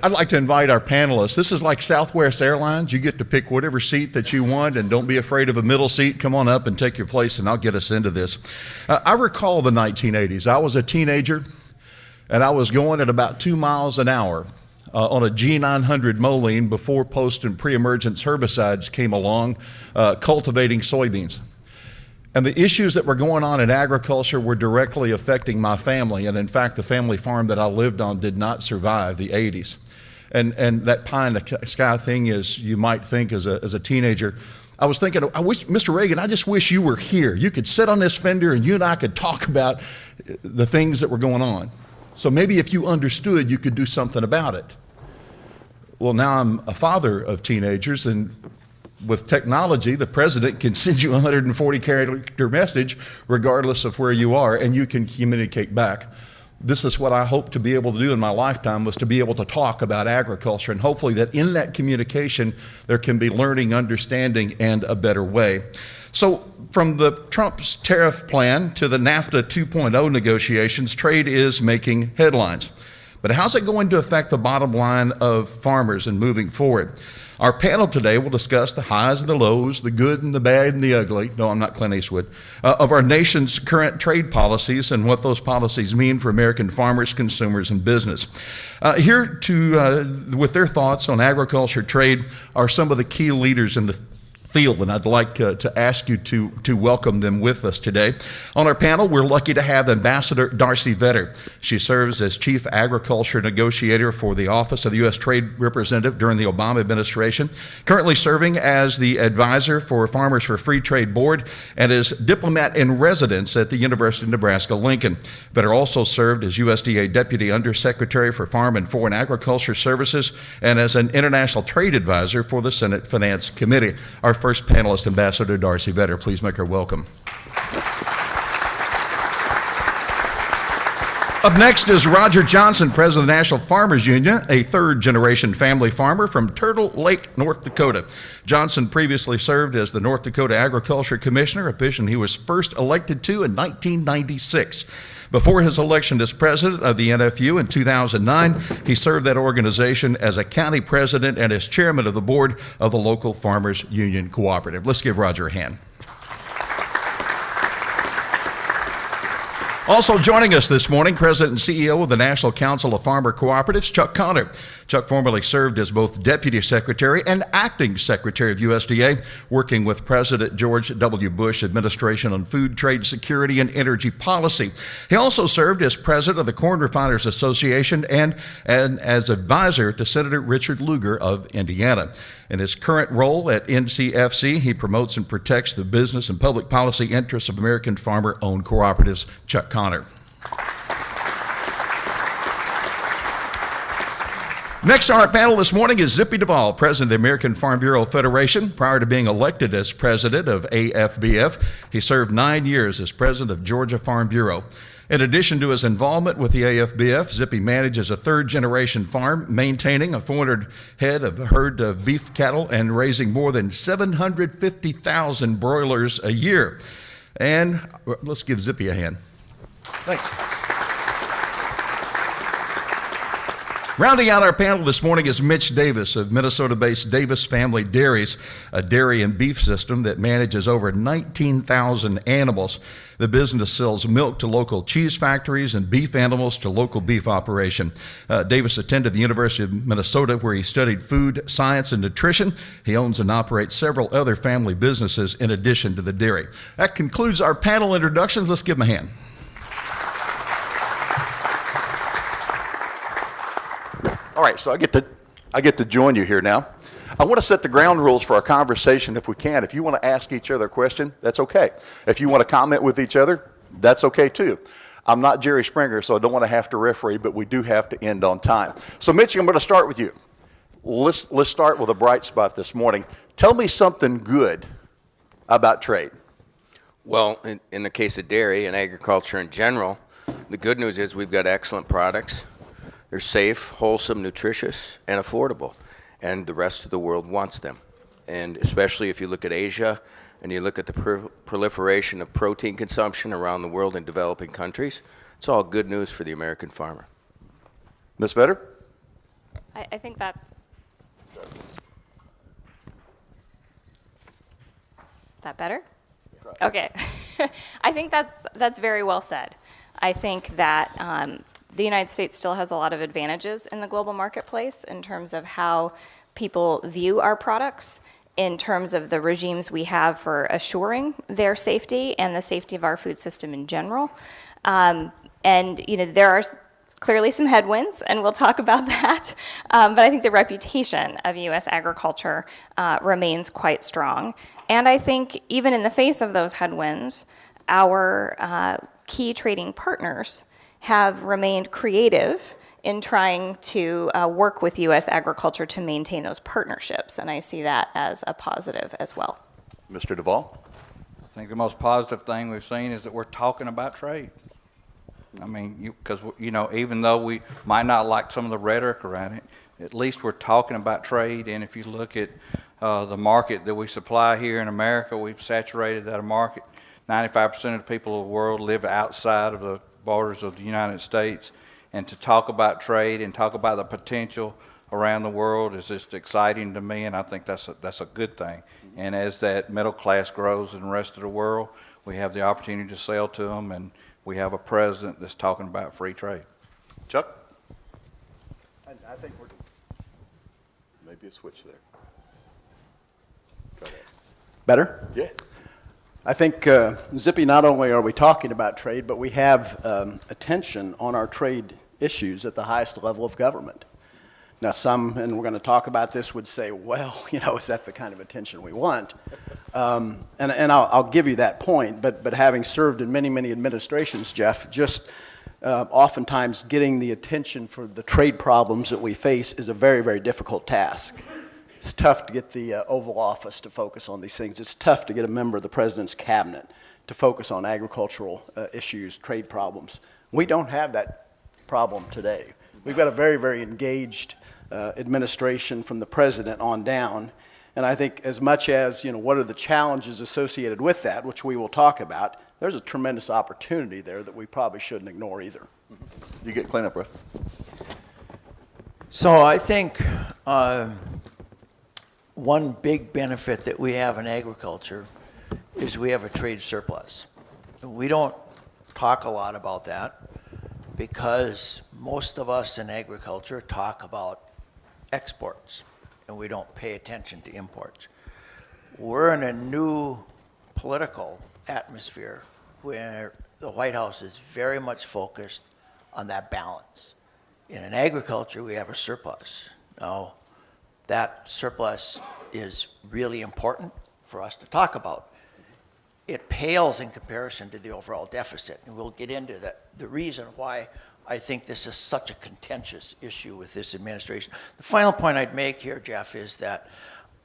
I'd like to invite our panelists. This is like Southwest Airlines. You get to pick whatever seat that you want, and don't be afraid of a middle seat. Come on up and take your place, and I'll get us into this. I recall the 1980s. I was a teenager, and I was going at about 2 miles an hour on a G900 Moline before post and pre-emergence herbicides came along, cultivating soybeans. And the issues that were going on in agriculture were directly affecting my family. And in fact, the family farm that I lived on did not survive the 80s. And that pie in the sky thing is, you might think as a teenager, I was thinking, I wish, Mr. Reagan, I just wish you were here. You could sit on this fender and you and I could talk about the things that were going on. So maybe if you understood, you could do something about it. Well, now I'm a father of teenagers, and with technology, the president can send you a 140-character message regardless of where you are, and you can communicate back. This is what I hope to be able to do in my lifetime, was to be able to talk about agriculture, and hopefully that in that communication there can be learning, understanding, and a better way. So from the Trump's tariff plan to the NAFTA 2.0 negotiations, trade is making headlines. But how's it going to affect the bottom line of farmers and moving forward? Our panel today will discuss the highs and the lows, the good and the bad and the ugly, no, I'm not Clint Eastwood, of our nation's current trade policies and what those policies mean for American farmers, consumers, and business. Here with their thoughts on agriculture trade are some of the key leaders in the field, and I'd like to ask you to welcome them with us today. On our panel, we're lucky to have Ambassador Darci Vetter. She serves as Chief Agriculture Negotiator for the Office of the U.S. Trade Representative during the Obama administration, currently serving as the advisor for Farmers for Free Trade Board and as diplomat in residence at the University of Nebraska-Lincoln. Vetter also served as USDA Deputy Undersecretary for Farm and Foreign Agriculture Services and as an International Trade Advisor for the Senate Finance Committee. Our first panelist, Ambassador Darci Vetter. Please make her welcome. Up next is Roger Johnson, President of the National Farmers Union, a third-generation family farmer from Turtle Lake, North Dakota. Johnson previously served as the North Dakota Agriculture Commissioner, a position he was first elected to in 1996. Before his election as president of the NFU in 2009, he served that organization as a county president and as chairman of the board of the local Farmers Union Cooperative. Let's give Roger a hand. Also joining us this morning, President and CEO of the National Council of Farmer Cooperatives, Chuck Connor. Chuck formerly served as both Deputy Secretary and Acting Secretary of USDA, working with President George W. Bush administration on food, trade, security, and energy policy. He also served as President of the Corn Refiners Association and as advisor to Senator Richard Lugar of Indiana. In his current role at NCFC, he promotes and protects the business and public policy interests of American farmer-owned cooperatives. Chuck Connor. Next on our panel this morning is Zippy Duvall, President of the American Farm Bureau Federation. Prior to being elected as president of AFBF, he served 9 years as president of Georgia Farm Bureau. In addition to his involvement with the AFBF, Zippy manages a third-generation farm, maintaining a 400 head of herd of beef cattle and raising more than 750,000 broilers a year. And let's give Zippy a hand. Thanks. Rounding out our panel this morning is Mitch Davis of Minnesota-based Davis Family Dairies, a dairy and beef system that manages over 19,000 animals. The business sells milk to local cheese factories and beef animals to local beef operation. Davis attended the University of Minnesota, where he studied food, science, and nutrition. He owns and operates several other family businesses in addition to the dairy. That concludes our panel introductions. Let's give him a hand. All right, so I get to join you here now. I want to set the ground rules for our conversation if we can. If you want to ask each other a question, that's okay. If you want to comment with each other, that's okay too. I'm not Jerry Springer, so I don't want to have to referee, but we do have to end on time. So Mitch, I'm going to start with you. Let's start with a bright spot this morning. Tell me something good about trade. Well, in the case of dairy and agriculture in general, the good news is we've got excellent products. They're safe, wholesome, nutritious, and affordable, and the rest of the world wants them. And especially if you look at Asia and you look at the proliferation of protein consumption around the world in developing countries, it's all good news for the American farmer. Ms. Vetter? I think that's that better? Okay. I think that's very well said. I think that the United States still has a lot of advantages in the global marketplace in terms of how people view our products, in terms of the regimes we have for assuring their safety and the safety of our food system in general. And there are clearly some headwinds, and we'll talk about that. But I think the reputation of U.S. agriculture remains quite strong. And I think even in the face of those headwinds, our key trading partners have remained creative in trying to work with U.S. agriculture to maintain those partnerships. And I see that as a positive as well. Mr. Duvall? I think the most positive thing we've seen is that we're talking about trade. I mean, because, even though we might not like some of the rhetoric around it, at least we're talking about trade. And if you look at the market that we supply here in America, we've saturated that market. 95% of the people of the world live outside of the borders of the United States. And to talk about trade and talk about the potential around the world is just exciting to me, and I think that's a good thing. And as that middle class grows in the rest of the world, we have the opportunity to sell to them, and we have a president that's talking about free trade. Chuck? I think we're maybe a switch there. Go ahead. Better? Yeah. I think, Zippy, not only are we talking about trade, but we have attention on our trade issues at the highest level of government. Now, some, and we're going to talk about this, would say, well, is that the kind of attention we want? And I'll give you that point, but having served in many, many administrations, Jeff, just oftentimes getting the attention for the trade problems that we face is a very, very difficult task. It's tough to get the Oval Office to focus on these things. It's tough to get a member of the President's cabinet to focus on agricultural issues, trade problems. We don't have that problem today. We've got a very, very engaged administration from the President on down. And I think as much as, what are the challenges associated with that, which we will talk about, there's a tremendous opportunity there that we probably shouldn't ignore either. You get clean up, bro. So I think one big benefit that we have in agriculture is we have a trade surplus. We don't talk a lot about that because most of us in agriculture talk about exports and we don't pay attention to imports. We're in a new political atmosphere where the White House is very much focused on that balance. In agriculture, we have a surplus. Now, that surplus is really important for us to talk about. It pales in comparison to the overall deficit, and we'll get into the reason why I think this is such a contentious issue with this administration. The final point I'd make here, Jeff, is that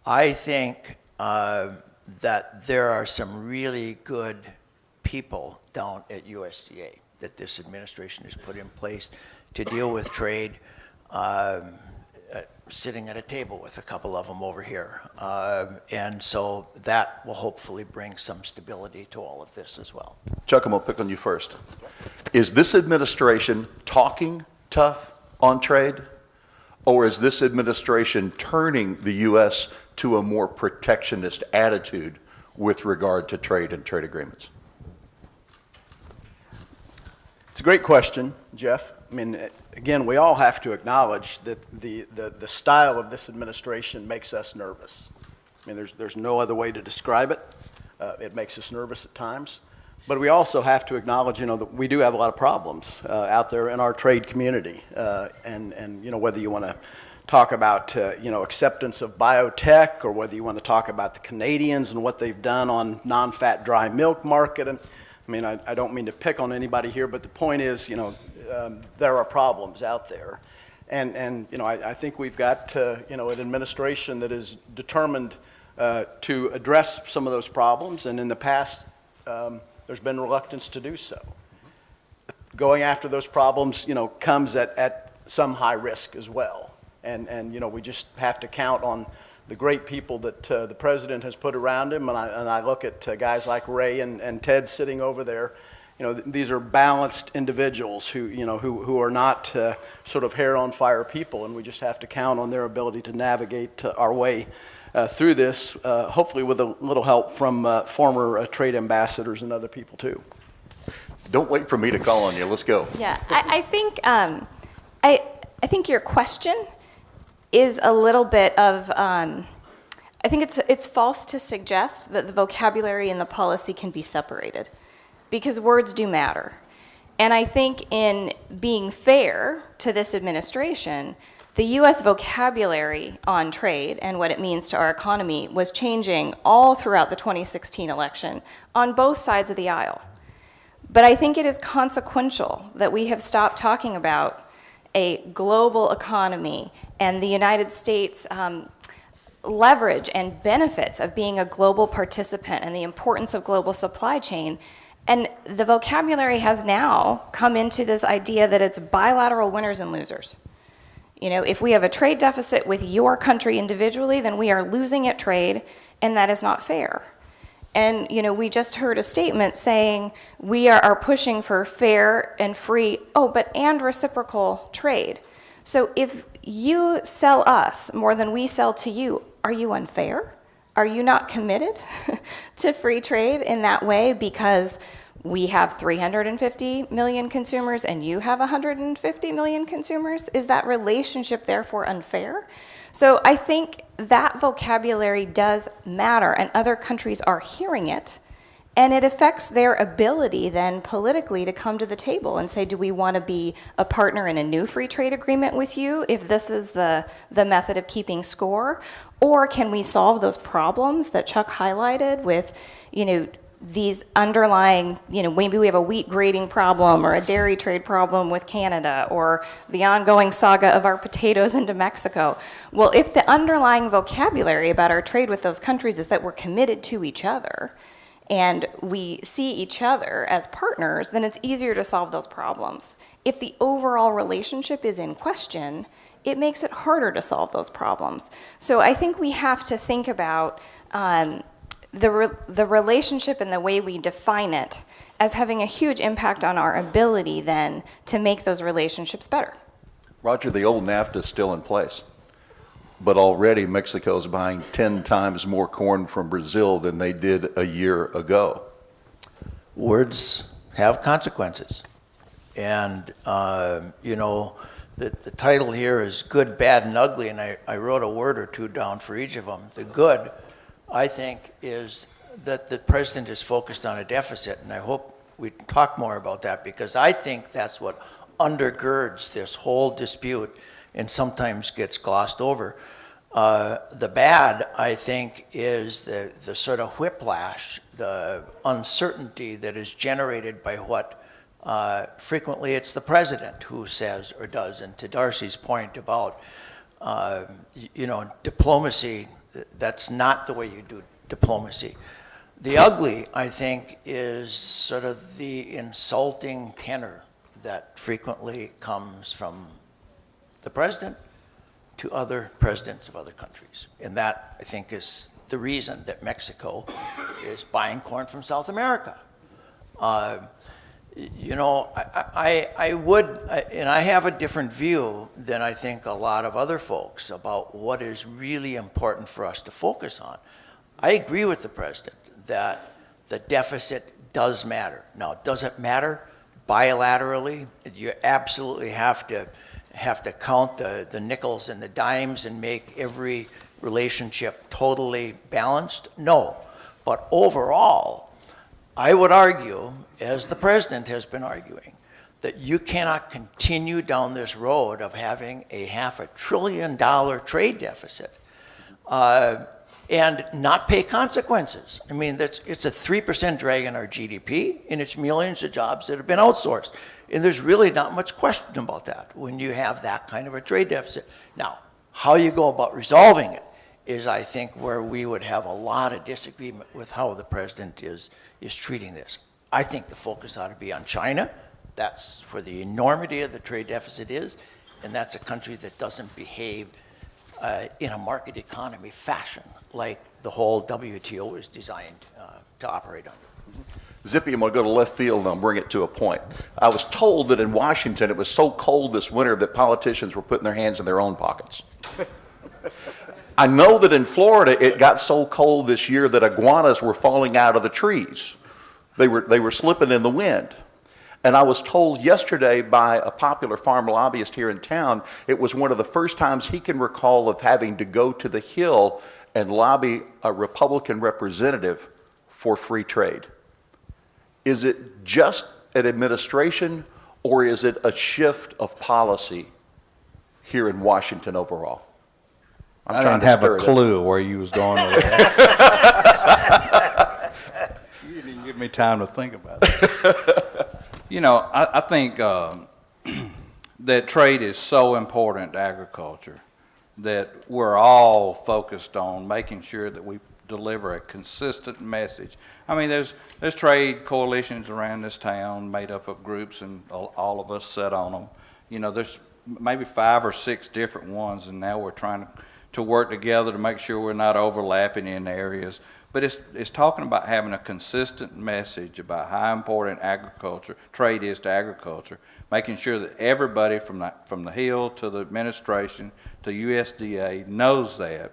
I think that there are some really good people down at USDA that this administration has put in place to deal with trade. Sitting at a table with a couple of them over here. And so that will hopefully bring some stability to all of this as well. Chuck, I'm going to pick on you first. Is this administration talking tough on trade, or is this administration turning the U.S. to a more protectionist attitude with regard to trade and trade agreements? It's a great question, Jeff. I mean, again, we all have to acknowledge that the style of this administration makes us nervous. I mean, there's no other way to describe it. It makes us nervous at times. But we also have to acknowledge, that we do have a lot of problems out there in our trade community. And whether you want to talk about, acceptance of biotech, or whether you want to talk about the Canadians and what they've done on non-fat dry milk market. And I mean, I don't mean to pick on anybody here, but the point is, there are problems out there. And I think we've got, an administration that is determined to address some of those problems. And in the past, there's been reluctance to do so. Going after those problems, comes at some high risk as well. And we just have to count on the great people that the president has put around him. And I look at guys like Ray and Ted sitting over there. these are balanced individuals who are not sort of hair on fire people, and we just have to count on their ability to navigate our way through this, hopefully with a little help from former trade ambassadors and other people too. Don't wait for me to call on you. Let's go. Yeah, I think I think your question is a little bit of I think it's false to suggest that the vocabulary and the policy can be separated, because words do matter. And I think in being fair to this administration, the U.S. vocabulary on trade and what it means to our economy was changing all throughout the 2016 election on both sides of the aisle. But I think it is consequential that we have stopped talking about a global economy and the United States leverage and benefits of being a global participant and the importance of global supply chain. And the vocabulary has now come into this idea that it's bilateral winners and losers. If we have a trade deficit with your country individually, then we are losing at trade, and that is not fair. And, we just heard a statement saying we are pushing for fair and free, and reciprocal trade. So if you sell us more than we sell to you, are you unfair? Are you not committed to free trade in that way because we have 350 million consumers and you have 150 million consumers? Is that relationship therefore unfair? So I think that vocabulary does matter, and other countries are hearing it, and it affects their ability then politically to come to the table and say, do we want to be a partner in a new free trade agreement with you if this is the method of keeping score? Or can we solve those problems that Chuck highlighted with, these underlying, maybe we have a wheat grading problem or a dairy trade problem with Canada or the ongoing saga of our potatoes into Mexico. Well, if the underlying vocabulary about our trade with those countries is that we're committed to each other and we see each other as partners, then it's easier to solve those problems. If the overall relationship is in question, it makes it harder to solve those problems. So I think we have to think about the relationship and the way we define it as having a huge impact on our ability then to make those relationships better. Roger, the old NAFTA is still in place, but already Mexico is buying 10 times more corn from Brazil than they did a year ago. Words have consequences. And, the title here is Good, Bad, and Ugly, and I wrote a word or two down for each of them. The good, I think, is that the president is focused on a deficit, and I hope we talk more about that, because I think that's what undergirds this whole dispute and sometimes gets glossed over. The bad, I think, is the sort of whiplash, the uncertainty that is generated by what frequently it's the president who says or does. And to Darci's point about, diplomacy, that's not the way you do diplomacy. The ugly, I think, is sort of the insulting tenor that frequently comes from the president to other presidents of other countries. And that, I think, is the reason that Mexico is buying corn from South America. I have a different view than I think a lot of other folks about what is really important for us to focus on. I agree with the president that the deficit does matter. Now, does it matter bilaterally? You absolutely have to count the nickels and the dimes and make every relationship totally balanced? No. But overall, I would argue, as the president has been arguing, that you cannot continue down this road of having a $500 billion trade deficit and not pay consequences. I mean, it's a 3% drag on our GDP, and it's millions of jobs that have been outsourced. And there's really not much question about that when you have that kind of a trade deficit. Now, how you go about resolving it is, I think, where we would have a lot of disagreement with how the president is treating this. I think the focus ought to be on China. That's where the enormity of the trade deficit is, and that's a country that doesn't behave in a market economy fashion like the whole WTO is designed to operate under. Zippy, I'm going to go to left field and I'll bring it to a point. I was told that in Washington it was so cold this winter that politicians were putting their hands in their own pockets. I know that in Florida it got so cold this year that iguanas were falling out of the trees. They were slipping in the wind. And I was told yesterday by a popular farm lobbyist here in town, it was one of the first times he can recall of having to go to the Hill and lobby a Republican representative for free trade. Is it just an administration, or is it a shift of policy here in Washington overall? I didn't have a clue where you was going with that. You didn't even give me time to think about it. You know, I think that trade is so important to agriculture that we're all focused on making sure that we deliver a consistent message. I mean, there's trade coalitions around this town made up of groups, and all of us sit on them. You know, there's maybe 5 or 6 different ones, and now we're trying to work together to make sure we're not overlapping in areas. But it's talking about having a consistent message about how important trade is to agriculture, making sure that everybody from the Hill to the administration to USDA knows that.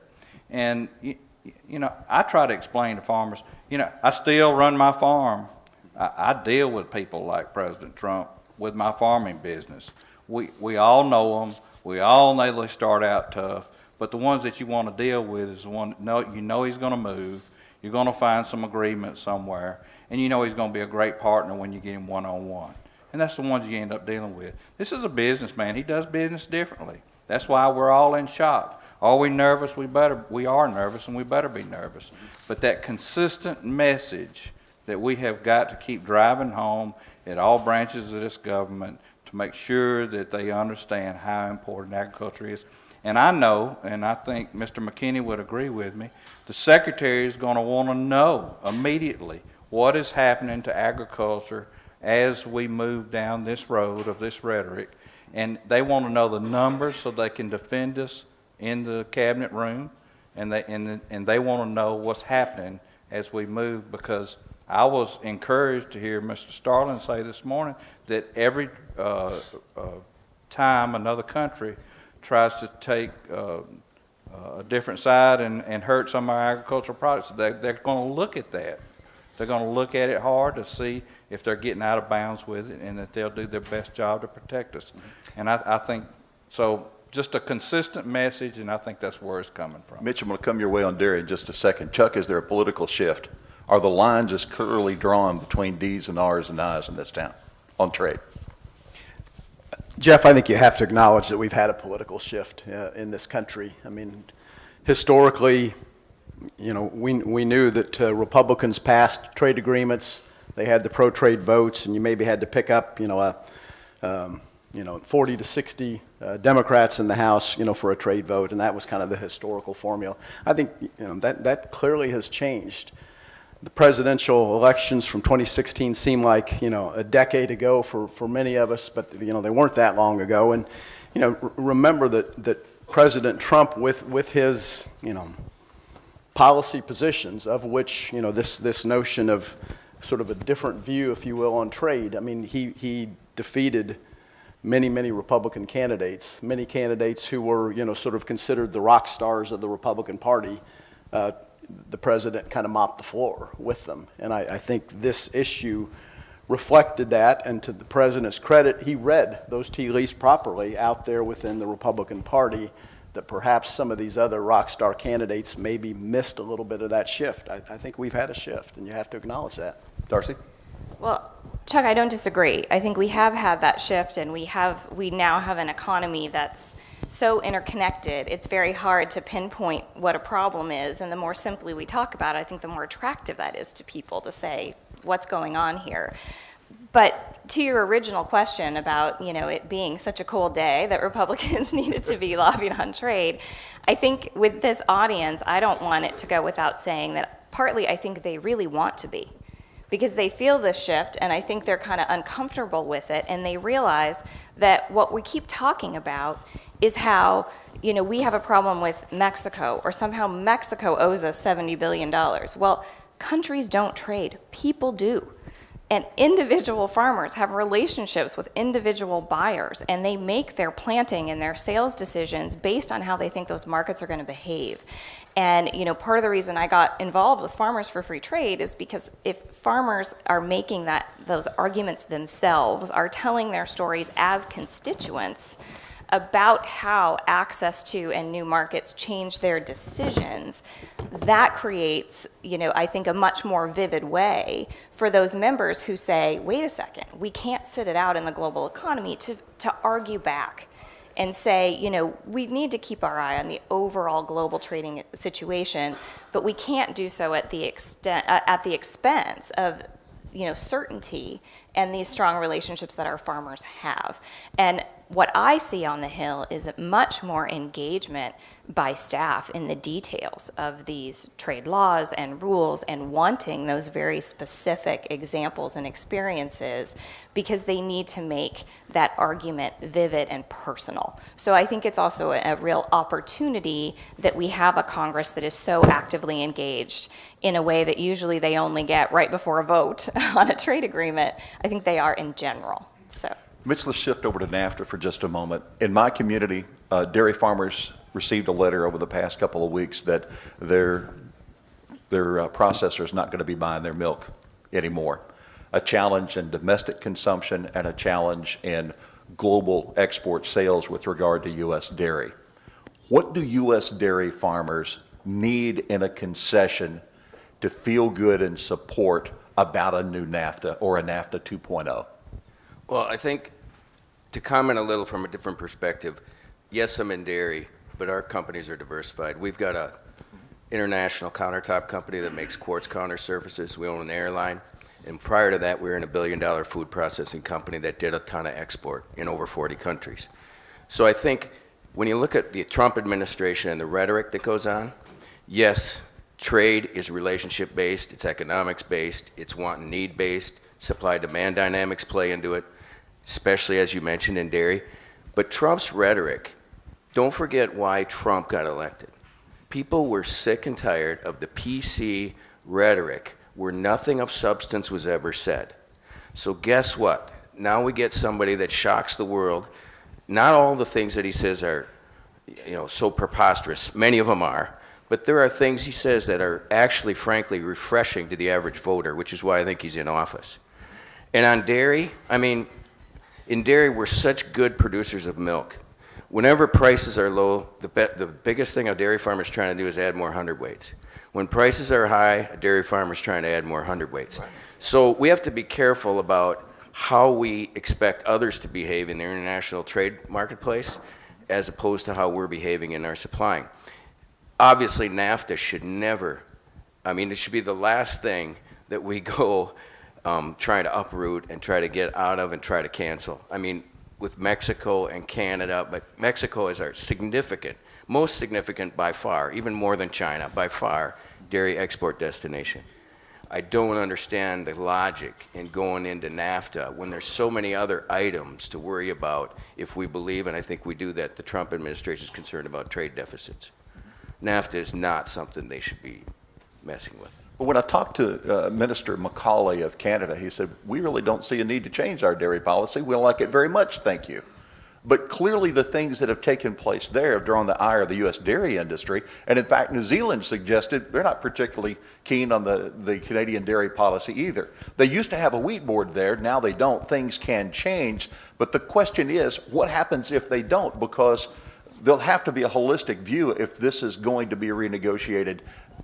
And you know, I try to explain to farmers, you know, I still run my farm. I deal with people like President Trump with my farming business. We all know them. We all know they start out tough. But the ones that you want to deal with is the one you know he's going to move. You're going to find some agreement somewhere. And you know he's going to be a great partner when you get him one-on-one. And that's the ones you end up dealing with. This is a businessman. He does business differently. That's why we're all in shock. Are we nervous? We are nervous, and we better be nervous. But that consistent message that we have got to keep driving home at all branches of this government to make sure that they understand how important agriculture is. And I know, and I think Mr. McKinney would agree with me, the Secretary is going to want to know immediately what is happening to agriculture as we move down this road of this rhetoric. And they want to know the numbers so they can defend us in the cabinet room, and they want to know what's happening as we move, because I was encouraged to hear Mr. Starlin say this morning that every time another country tries to take a different side and hurt some of our agricultural products, they're going to look at that. They're going to look at it hard to see if they're getting out of bounds with it, and that they'll do their best job to protect us. And I think so. Just a consistent message, and I think that's where it's coming from. Mitch, I'm going to come your way on dairy in just a second. Chuck, is there a political shift? Are the lines just clearly drawn between D's and R's and I's in this town on trade? Jeff, I think you have to acknowledge that we've had a political shift in this country. I mean, historically, you know, we knew that Republicans passed trade agreements. They had the pro-trade votes, and you maybe had to pick up, 40 to 60 Democrats in the House, for a trade vote, and that was kind of the historical formula. I think, that clearly has changed. The presidential elections from 2016 seem like, a decade ago for many of us, but, they weren't that long ago. And, remember that President Trump, with his, policy positions, of which, this notion of sort of a different view, if you will, on trade, I mean, he defeated many Republican candidates, many candidates who were, sort of considered the rock stars of the Republican Party. The president kind of mopped the floor with them. And I think this issue reflected that, and to the president's credit, he read those tea leaves properly out there within the Republican Party, that perhaps some of these other rock star candidates maybe missed a little bit of that shift. I think we've had a shift, and you have to acknowledge that. Darci? Well, Chuck, I don't disagree. I think we have had that shift, and we now have an economy that's so interconnected. It's very hard to pinpoint what a problem is, and the more simply we talk about it, I think the more attractive that is to people to say what's going on here. But to your original question about, it being such a cold day that Republicans needed to be lobbying on trade, I think with this audience, I don't want it to go without saying that partly I think they really want to be, because they feel this shift, and I think they're kind of uncomfortable with it, and they realize that what we keep talking about is how, we have a problem with Mexico, or somehow Mexico owes us $70 billion. Well, countries don't trade, people do. And individual farmers have relationships with individual buyers, and they make their planting and their sales decisions based on how they think those markets are going to behave. And part of the reason I got involved with Farmers for Free Trade is because if farmers are making those arguments themselves, are telling their stories as constituents about how access to and new markets change their decisions, that creates, I think, a much more vivid way for those members who say, wait a second, we can't sit it out in the global economy to argue back and say, we need to keep our eye on the overall global trading situation, but we can't do so at the expense of certainty and these strong relationships that our farmers have. And what I see on the Hill is much more engagement by staff in the details of these trade laws and rules and wanting those very specific examples and experiences because they need to make that argument vivid and personal. So I think it's also a real opportunity that we have a Congress that is so actively engaged in a way that usually they only get right before a vote on a trade agreement. I think they are in general. So. Mitch, let's shift over to NAFTA for just a moment. In my community, dairy farmers received a letter over the past couple of weeks that their processor is not going to be buying their milk anymore. A challenge in domestic consumption and a challenge in global export sales with regard to U.S. dairy. What do U.S. dairy farmers need in a concession to feel good and support about a new NAFTA or a NAFTA 2.0? Well, I think to comment a little from a different perspective, yes, I'm in dairy, but our companies are diversified. We've got a international countertop company that makes quartz counter surfaces. We own an airline. And prior to that, we were in $1 billion food processing company that did a ton of export in over 40 countries. So I think when you look at the Trump administration and the rhetoric that goes on, yes, trade is relationship-based, it's economics-based, it's want and need-based, supply-demand dynamics play into it, especially as you mentioned in dairy. But Trump's rhetoric, don't forget why Trump got elected. People were sick and tired of the PC rhetoric where nothing of substance was ever said. So guess what? Now we get somebody that shocks the world. Not all the things that he says are, so preposterous. Many of them are. But there are things he says that are actually, frankly, refreshing to the average voter, which is why I think he's in office. And on dairy, in dairy, we're such good producers of milk. Whenever prices are low, the biggest thing a dairy farmer is trying to do is add more hundredweights. When prices are high, a dairy farmer is trying to add more hundredweights. Right. So we have to be careful about how we expect others to behave in the international trade marketplace as opposed to how we're behaving in our supplying. Obviously, NAFTA should never, it should be the last thing that we go trying to uproot and try to get out of and try to cancel. With Mexico and Canada, but Mexico is our most significant by far, even more than China, by far, dairy export destination. I don't understand the logic in going into NAFTA when there's so many other items to worry about if we believe, and I think we do, that the Trump administration is concerned about trade deficits. NAFTA is not something they should be messing with. But when I talked to Minister Macaulay of Canada, he said, we really don't see a need to change our dairy policy. We like it very much, thank you. But clearly the things that have taken place there have drawn the ire of the U.S. dairy industry. And in fact, New Zealand suggested they're not particularly keen on the Canadian dairy policy either. They used to have a wheat board there, now they don't. Things can change. But the question is, what happens if they don't? Because there'll have to be a holistic view if this is going to be renegotiated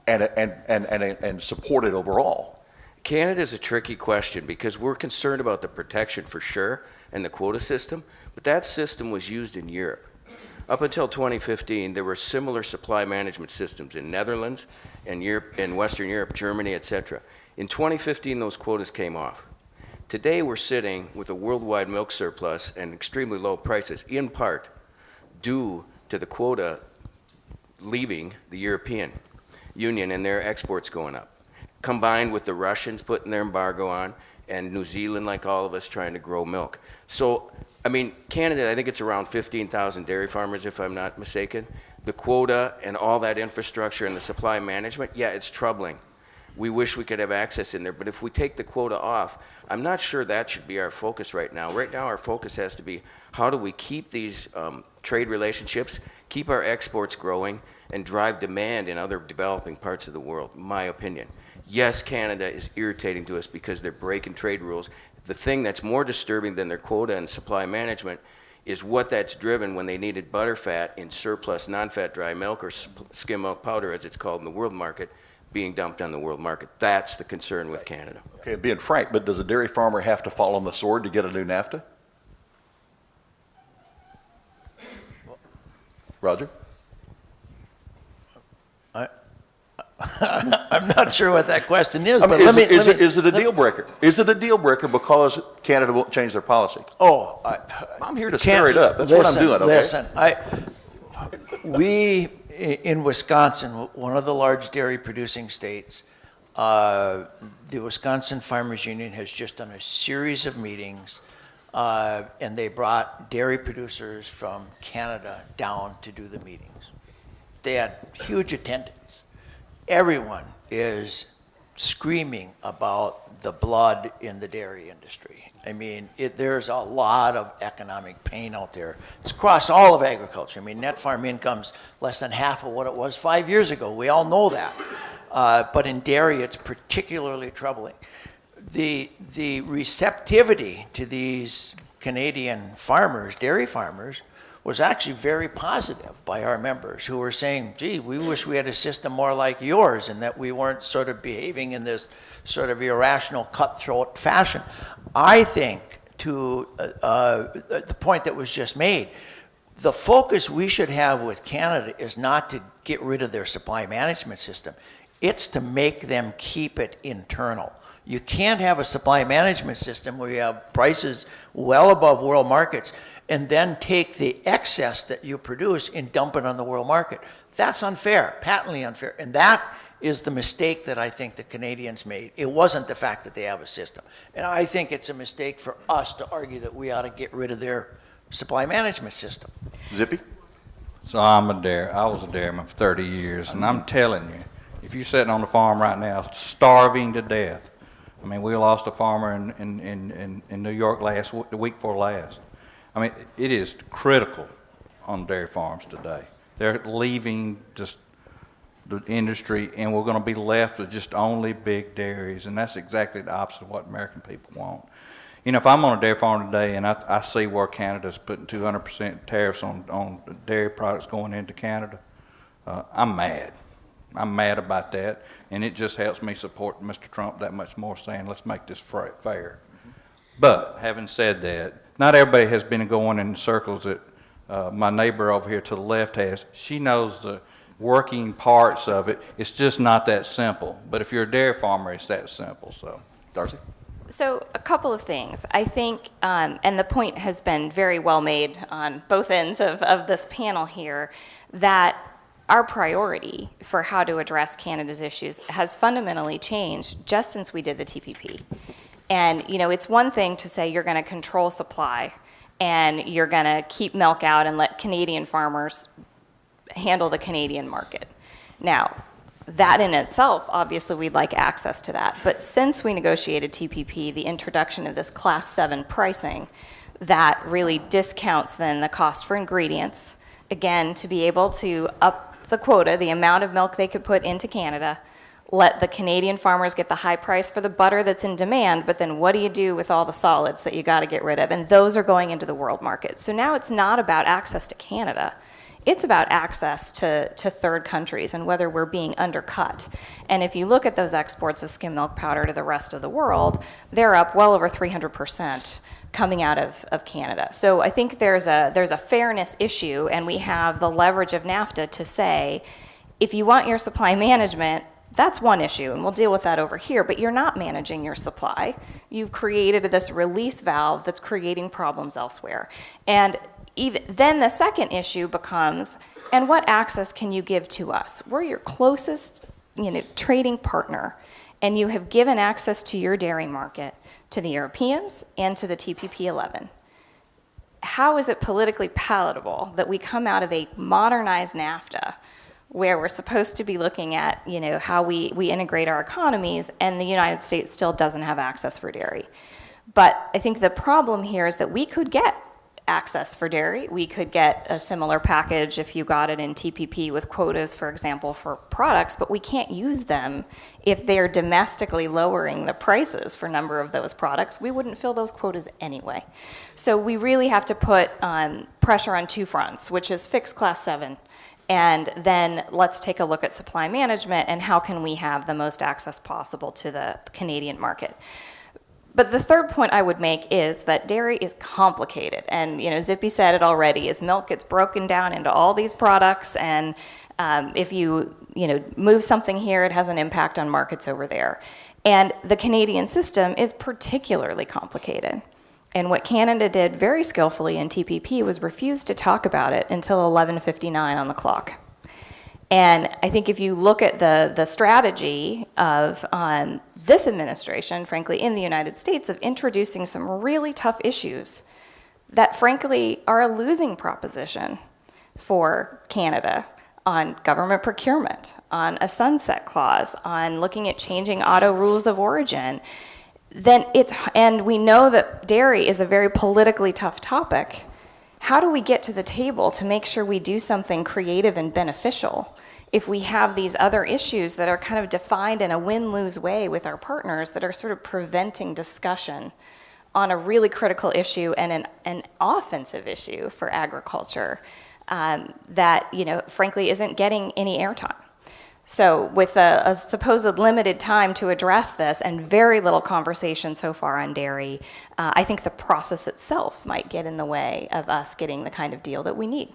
and supported overall. Canada is a tricky question because we're concerned about the protection for sure and the quota system, but that system was used in Europe. Up until 2015, there were similar supply management systems in Netherlands and Europe, in Western Europe, Germany, etc. In 2015, those quotas came off. Today, we're sitting with a worldwide milk surplus and extremely low prices, in part due to the quota leaving the European Union and their exports going up, combined with the Russians putting their embargo on and New Zealand, like all of us, trying to grow milk. So, Canada, I think it's around 15,000 dairy farmers, if I'm not mistaken. The quota and all that infrastructure and the supply management, yeah, it's troubling. We wish we could have access in there, but if we take the quota off, I'm not sure that should be our focus right now. Right now, our focus has to be how do we keep these trade relationships, keep our exports growing, and drive demand in other developing parts of the world, in my opinion. Yes, Canada is irritating to us because they're breaking trade rules. The thing that's more disturbing than their quota and supply management is what that's driven when they needed butterfat in surplus non-fat dry milk or skim milk powder, as it's called in the world market, being dumped on the world market. That's the concern with Canada. Okay, being frank, but does a dairy farmer have to fall on the sword to get a new NAFTA? Roger? I'm not sure what that question is, I mean, but is it a deal breaker? Is it a deal breaker because Canada won't change their policy? Oh, I'm here to stir it up. That's what I'm doing, okay? Listen, we, in Wisconsin, one of the large dairy producing states, the Wisconsin Farmers Union has just done a series of meetings, and they brought dairy producers from Canada down to do the meetings. They had huge attendance. Everyone is screaming about the blood in the dairy industry. I mean, there's a lot of economic pain out there. It's across all of agriculture. I mean, net farm income's less than half of what it was 5 years ago. We all know that. But in dairy, it's particularly troubling. The receptivity to these Canadian farmers, dairy farmers, was actually very positive by our members who were saying, gee, we wish we had a system more like yours and that we weren't sort of behaving in this sort of irrational, cutthroat fashion. I think to the point that was just made, the focus we should have with Canada is not to get rid of their supply management system. It's to make them keep it internal. You can't have a supply management system where you have prices well above world markets and then take the excess that you produce and dump it on the world market. That's unfair, patently unfair. And that is the mistake that I think the Canadians made. It wasn't the fact that they have a system. And I think it's a mistake for us to argue that we ought to get rid of their supply management system. Zippy? So I was a dairyman for 30 years, and I'm telling you, if you're sitting on the farm right now starving to death, I mean, we lost a farmer in New York the week before last. I mean, it is critical on dairy farms today. They're leaving just the industry, and we're going to be left with just only big dairies, and that's exactly the opposite of what American people want. You know, if I'm on a dairy farm today and I see where Canada's putting 200% tariffs on dairy products going into Canada, I'm mad. I'm mad about that, and it just helps me support Mr. Trump that much more, saying let's make this fair. But having said that, not everybody has been going in circles that my neighbor over here to the left has. She knows the working parts of it. It's just not that simple. But if you're a dairy farmer, it's that simple. So, Darci? So a couple of things. I think, and the point has been very well made on both ends of this panel here, that our priority for how to address Canada's issues has fundamentally changed just since we did the TPP. And, you know, it's one thing to say you're going to control supply and you're going to keep milk out and let Canadian farmers handle the Canadian market. Now, that in itself, obviously we'd like access to that. But since we negotiated TPP, the introduction of this Class 7 pricing that really discounts then the cost for ingredients, again, to be able to up the quota, the amount of milk they could put into Canada, let the Canadian farmers get the high price for the butter that's in demand, but then what do you do with all the solids that you got to get rid of? And those are going into the world market. So now it's not about access to Canada. It's about access to third countries and whether we're being undercut. And if you look at those exports of skim milk powder to the rest of the world, they're up well over 300% coming out of Canada. So I think there's a fairness issue, and we have the leverage of NAFTA to say, if you want your supply management, that's one issue, and we'll deal with that over here, but you're not managing your supply. You've created this release valve that's creating problems elsewhere. And then the second issue becomes, and what access can you give to us? We're your closest, trading partner, and you have given access to your dairy market to the Europeans and to the TPP 11. How is it politically palatable that we come out of a modernized NAFTA where we're supposed to be looking at, how we integrate our economies, and the United States still doesn't have access for dairy. But I think the problem here is that we could get access for dairy. We could get a similar package if you got it in TPP with quotas, for example, for products, but we can't use them if they're domestically lowering the prices for a number of those products. We wouldn't fill those quotas anyway. So we really have to put pressure on two fronts, which is fix Class 7, and then let's take a look at supply management and how can we have the most access possible to the Canadian market. But the third point I would make is that dairy is complicated. And, Zippy said it already, is milk gets broken down into all these products. And if you, move something here, it has an impact on markets over there. And the Canadian system is particularly complicated. And what Canada did very skillfully in TPP was refuse to talk about it until 11:59 on the clock. And I think if you look at the strategy of this administration, frankly, in the United States, of introducing some really tough issues that, frankly, are a losing proposition for Canada on government procurement, on a sunset clause, on looking at changing auto rules of origin, and we know that dairy is a very politically tough topic. How do we get to the table to make sure we do something creative and beneficial if we have these other issues that are kind of defined in a win-lose way with our partners that are sort of preventing discussion on a really critical issue and an offensive issue for agriculture that, frankly, isn't getting any airtime? So with a supposed limited time to address this and very little conversation so far on dairy, I think the process itself might get in the way of us getting the kind of deal that we need.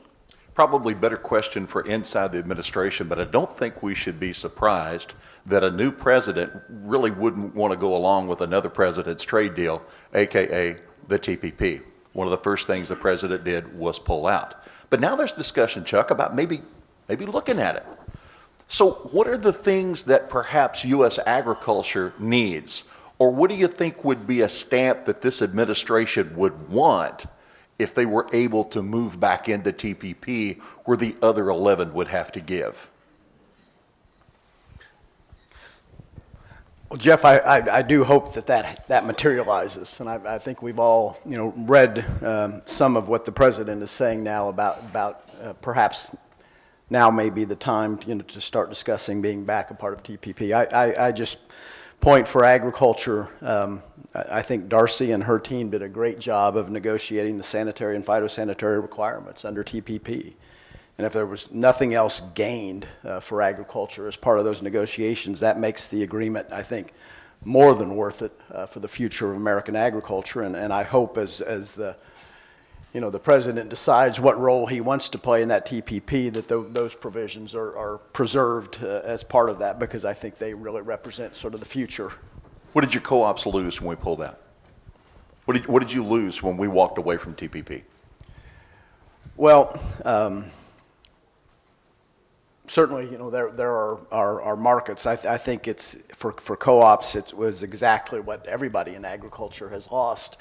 Probably better question for inside the administration, but I don't think we should be surprised that a new president really wouldn't want to go along with another president's trade deal, AKA the TPP. One of the first things the president did was pull out. But now there's discussion, Chuck, about maybe looking at it. So what are the things that perhaps U.S. agriculture needs? Or what do you think would be a stamp that this administration would want if they were able to move back into TPP where the other 11 would have to give? Well, Jeff, I do hope that materializes, and I think we've all read some of what the president is saying now about perhaps now may be the time to start discussing being back a part of TPP. I just point for agriculture. I think Darci and her team did a great job of negotiating the sanitary and phytosanitary requirements under TPP. And if there was nothing else gained for agriculture as part of those negotiations, that makes the agreement, I think, more than worth it for the future of American agriculture. And I hope as the president decides what role he wants to play in that TPP, that those provisions are preserved as part of that, because I think they really represent sort of the future. What did your co-ops lose when we pulled out? What did you lose when we walked away from TPP? Well, certainly, there are markets. I think it's for co-ops. It was exactly what everybody in agriculture has lost,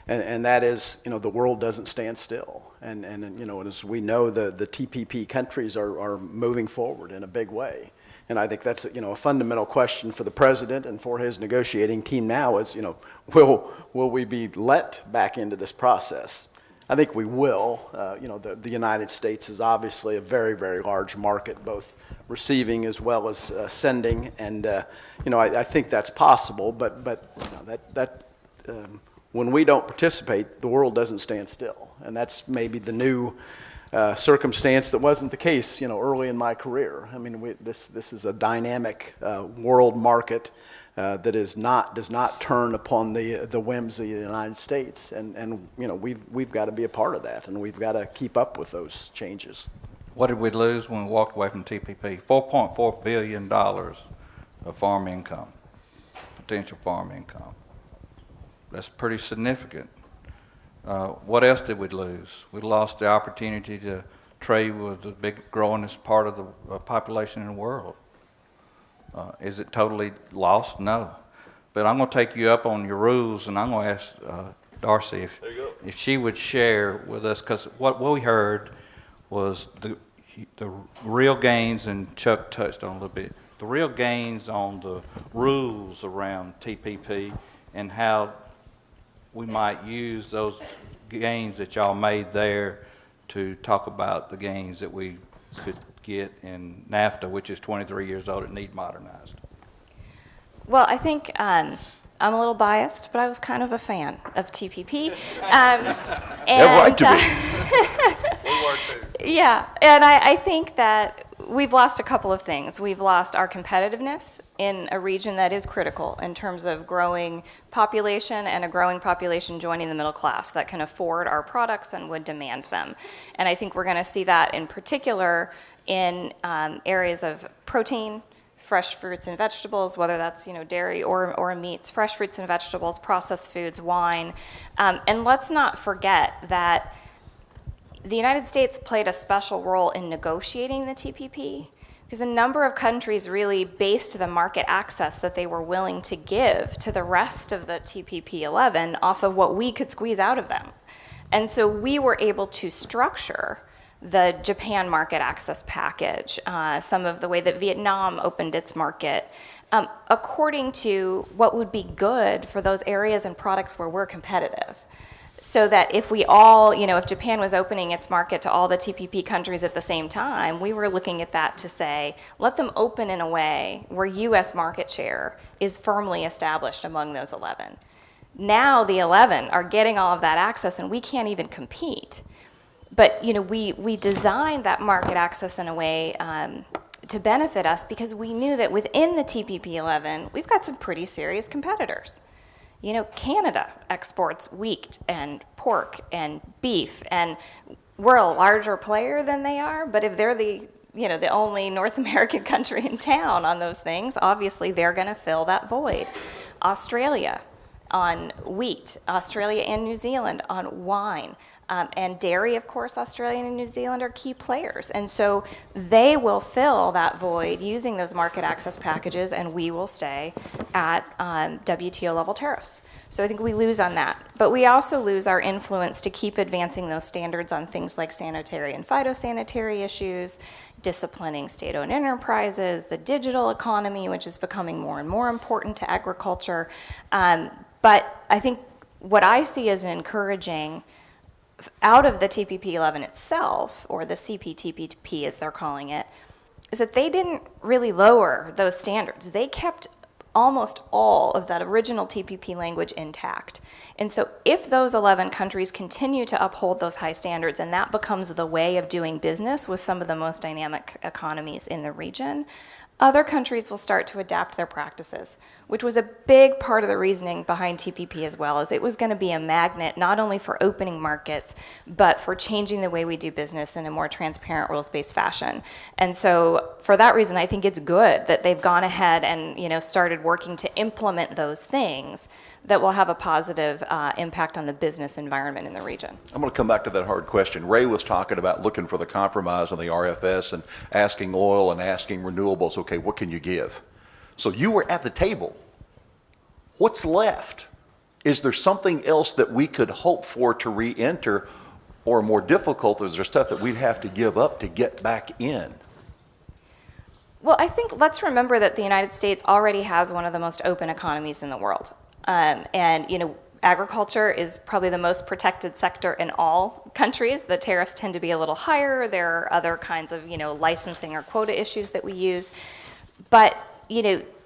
and that is, the world doesn't stand still. And as we know, the TPP countries are moving forward in a big way. And I think that's a fundamental question for the president and for his negotiating team now is, will we be let back into this process? I think we will. The United States is obviously a very, very large market, both receiving as well as sending, and I think that's possible. But when we don't participate, the world doesn't stand still, and that's maybe the new circumstance that wasn't the case, early in my career. I mean, this is a dynamic world market that does not turn upon the whims of the United States, and we've got to be a part of that, and we've got to keep up with those changes. What did we lose when we walked away from TPP? $4.4 billion of farm income, potential farm income. That's pretty significant. What else did we lose? We lost the opportunity to trade with the big growingest part of the population in the world. Is it totally lost? No. But I'm going to take you up on your rules, and I'm going to ask Darci if she would share with us, because what we heard was the the real gains, and Chuck touched on a little bit, the real gains on the rules around TPP and how we might use those gains that y'all made there to talk about the gains that we could get in NAFTA, which is 23 years old and need modernized. Well, I think I'm a little biased, but I was kind of a fan of TPP. Right to be. We were too. Yeah, and I think that we've lost a couple of things. We've lost our competitiveness in a region that is critical in terms of growing population and a growing population joining the middle class that can afford our products and would demand them. And I think we're going to see that in particular in areas of protein, fresh fruits and vegetables, whether that's dairy or meats, fresh fruits and vegetables, processed foods, wine. And let's not forget that the United States played a special role in negotiating the TPP because a number of countries really based the market access that they were willing to give to the rest of the TPP 11 off of what we could squeeze out of them. And so we were able to structure the Japan market access package, some of the way that Vietnam opened its market, according to what would be good for those areas and products where we're competitive. So that if we all, if Japan was opening its market to all the TPP countries at the same time, we were looking at that to say, let them open in a way where U.S. market share is firmly established among those 11. Now the 11 are getting all of that access and we can't even compete. But we designed that market access in a way to benefit us because we knew that within the TPP 11, we've got some pretty serious competitors. Canada exports wheat and pork and beef, and we're a larger player than they are, but if they're the only North American country in town on those things, obviously they're going to fill that void. Australia on wheat, Australia and New Zealand on wine, and dairy, of course, Australia and New Zealand are key players. And so they will fill that void using those market access packages, and we will stay at WTO level tariffs. So I think we lose on that. But we also lose our influence to keep advancing those standards on things like sanitary and phytosanitary issues, disciplining state-owned enterprises, the digital economy, which is becoming more and more important to agriculture. But I think what I see as encouraging out of the TPP 11 itself, or the CPTPP as they're calling it, is that they didn't really lower those standards. They kept almost all of that original TPP language intact. And so if those 11 countries continue to uphold those high standards, and that becomes the way of doing business with some of the most dynamic economies in the region, other countries will start to adapt their practices, which was a big part of the reasoning behind TPP as well, is it was going to be a magnet not only for opening markets, but for changing the way we do business in a more transparent, rules-based fashion. And so for that reason, I think it's good that they've gone ahead and started working to implement those things that will have a positive impact on the business environment in the region. I'm going to come back to that hard question. Ray was talking about looking for the compromise on the RFS and asking oil and asking renewables, okay, what can you give? So you were at the table. What's left? Is there something else that we could hope for to re-enter, or more difficult, is there stuff that we'd have to give up to get back in? Well, I think let's remember that the United States already has one of the most open economies in the world. Agriculture is probably the most protected sector in all countries. The tariffs tend to be a little higher. There are other kinds of, licensing or quota issues that we use. But,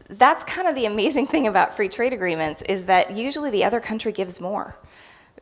that's kind of the amazing thing about free trade agreements is that usually the other country gives more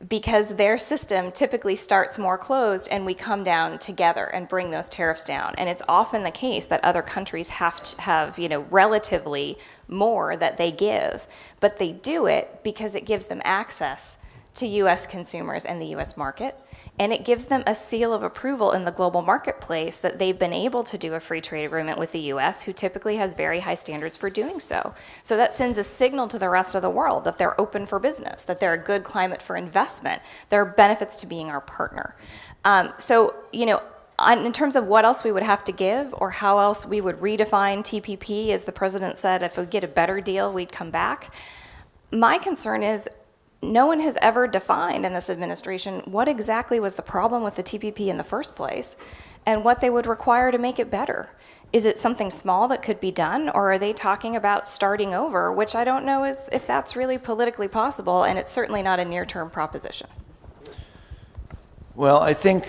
because their system typically starts more closed and we come down together and bring those tariffs down. And it's often the case that other countries have to have, relatively more that they give, but they do it because it gives them access to U.S. consumers and the U.S. market, and it gives them a seal of approval in the global marketplace that they've been able to do a free trade agreement with the U.S., who typically has very high standards for doing so. So that sends a signal to the rest of the world that they're open for business, that they're a good climate for investment. There are benefits to being our partner. In terms of what else we would have to give or how else we would redefine TPP, as the president said, if we get a better deal, we'd come back. My concern is no one has ever defined in this administration what exactly was the problem with the TPP in the first place and what they would require to make it better. Is it something small that could be done, or are they talking about starting over, which I don't know if that's really politically possible, and it's certainly not a near-term proposition. Well, I think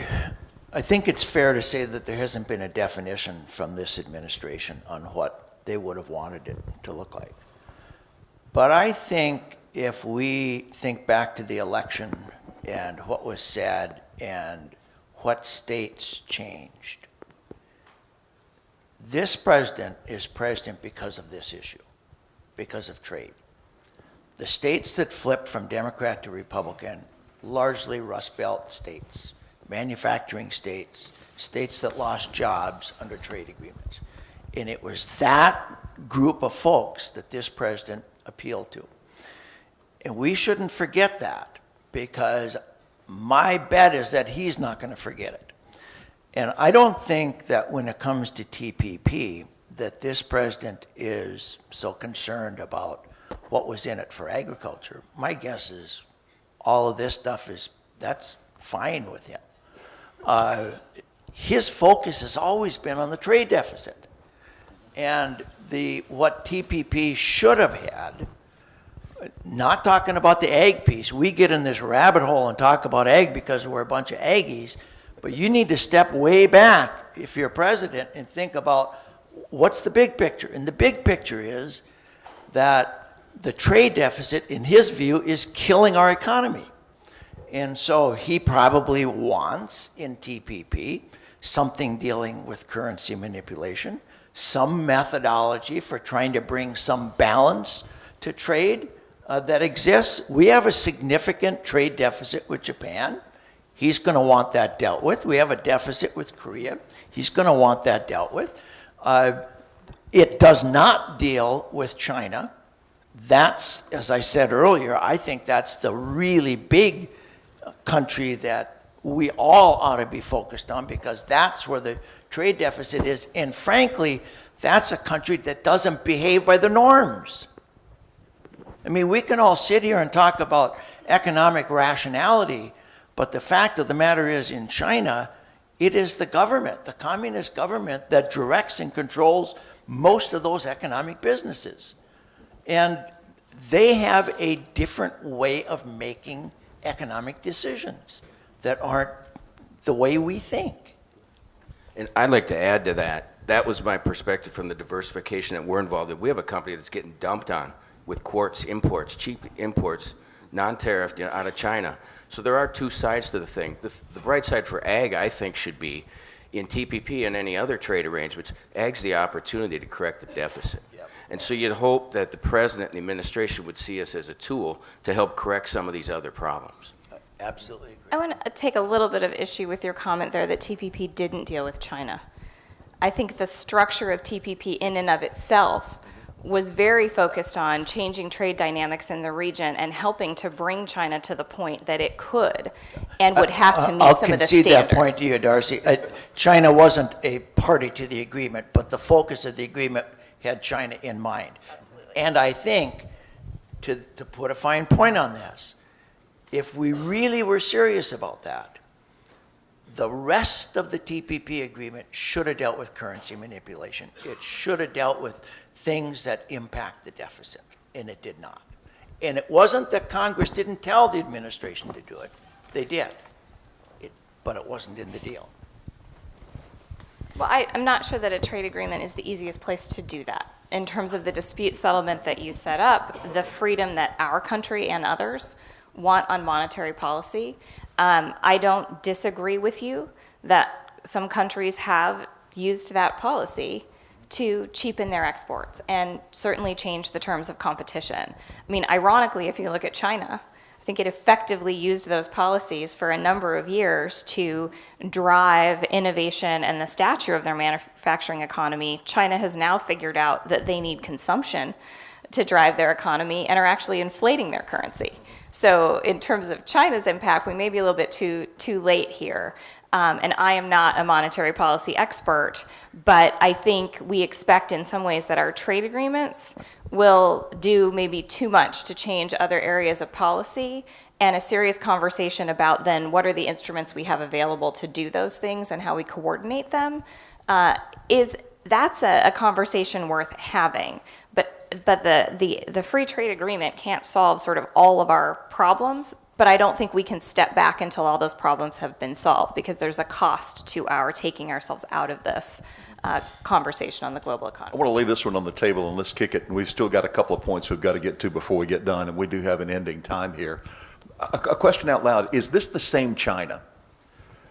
it's fair to say that there hasn't been a definition from this administration on what they would have wanted it to look like. But I think if we think back to the election and what was said and what states changed, this president is president because of this issue, because of trade. The states that flipped from Democrat to Republican, largely Rust Belt states, manufacturing states, states that lost jobs under trade agreements. And it was that group of folks that this president appealed to. And we shouldn't forget that, because my bet is that he's not going to forget it. And I don't think that when it comes to TPP, that this president is so concerned about what was in it for agriculture. My guess is all of this stuff that's fine with him. His focus has always been on the trade deficit. And what TPP should have had, not talking about the ag piece. We get in this rabbit hole and talk about ag because we're a bunch of Aggies, but you need to step way back if you're president and think about what's the big picture. And the big picture is that the trade deficit, in his view, is killing our economy. And so he probably wants, in TPP, something dealing with currency manipulation, some methodology for trying to bring some balance to trade that exists. We have a significant trade deficit with Japan. He's going to want that dealt with. We have a deficit with Korea. He's going to want that dealt with. It does not deal with China. That's, as I said earlier, I think that's the really big country that we all ought to be focused on, because that's where the trade deficit is. And frankly, that's a country that doesn't behave by the norms. I mean, we can all sit here and talk about economic rationality, but the fact of the matter is, in China, it is the government, the communist government, that directs and controls most of those economic businesses. And they have a different way of making economic decisions that aren't the way we think. And I'd like to add to that. That was my perspective from the diversification that we're involved in. We have a company that's getting dumped on with quartz imports, cheap imports, non-tariffed, out of China. So there are two sides to the thing. The bright side for ag, I think, should be in TPP and any other trade arrangements, ag's the opportunity to correct the deficit. Yep. And so you'd hope that the president and the administration would see us as a tool to help correct some of these other problems. Absolutely agree. I want to take a little bit of issue with your comment there that TPP didn't deal with China. I think the structure of TPP in and of itself was very focused on changing trade dynamics in the region and helping to bring China to the point that it could and would have to meet some of the standards. I'll concede that point to you, Darci. China wasn't a party to the agreement, but the focus of the agreement had China in mind. Absolutely. And I think, to put a fine point on this, if we really were serious about that, the rest of the TPP agreement should have dealt with currency manipulation. It should have dealt with things that impact the deficit, and it did not. And it wasn't that Congress didn't tell the administration to do it. They did, but it wasn't in the deal. Well, I'm not sure that a trade agreement is the easiest place to do that. In terms of the dispute settlement that you set up, the freedom that our country and others want on monetary policy, I don't disagree with you that some countries have used that policy to cheapen their exports and certainly change the terms of competition. I mean, ironically, if you look at China, I think it effectively used those policies for a number of years to drive innovation and the stature of their manufacturing economy. China has now figured out that they need consumption to drive their economy and are actually inflating their currency. So in terms of China's impact, we may be a little bit too late here. And I am not a monetary policy expert, but I think we expect in some ways that our trade agreements will do maybe too much to change other areas of policy, and a serious conversation about then what are the instruments we have available to do those things and how we coordinate them, that's a conversation worth having. But the free trade agreement can't solve sort of all of our problems, but I don't think we can step back until all those problems have been solved, because there's a cost to our taking ourselves out of this conversation on the global I economy. want to leave this one on the table and let's kick it. We've still got a couple of points we've got to get to before we get done, and we do have an ending time here. A question out loud, is this the same China?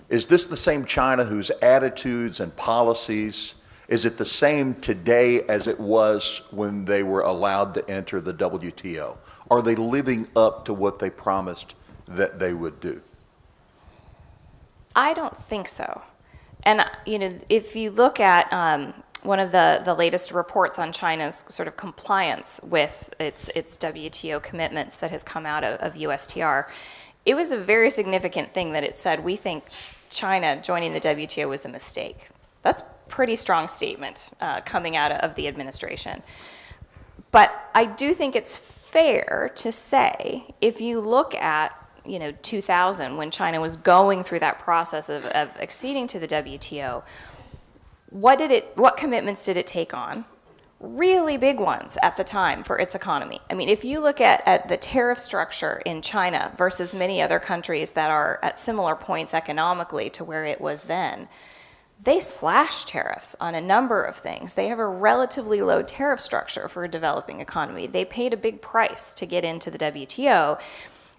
Is this the same China whose attitudes and policies, is it the same today as it was when they were allowed to enter the WTO? Are they living up to what they promised that they would do? I don't think so. And, if you look at one of the latest reports on China's sort of compliance with its WTO commitments that has come out of USTR, it was a very significant thing that it said, we think China joining the WTO was a mistake. That's a pretty strong statement coming out of the administration. But I do think it's fair to say, if you look at 2000, when China was going through that process of acceding to the WTO, what commitments did it take on? Really big ones at the time for its economy. I mean, if you look at the tariff structure in China versus many other countries that are at similar points economically to where it was then, they slashed tariffs on a number of things. They have a relatively low tariff structure for a developing economy. They paid a big price to get into the WTO.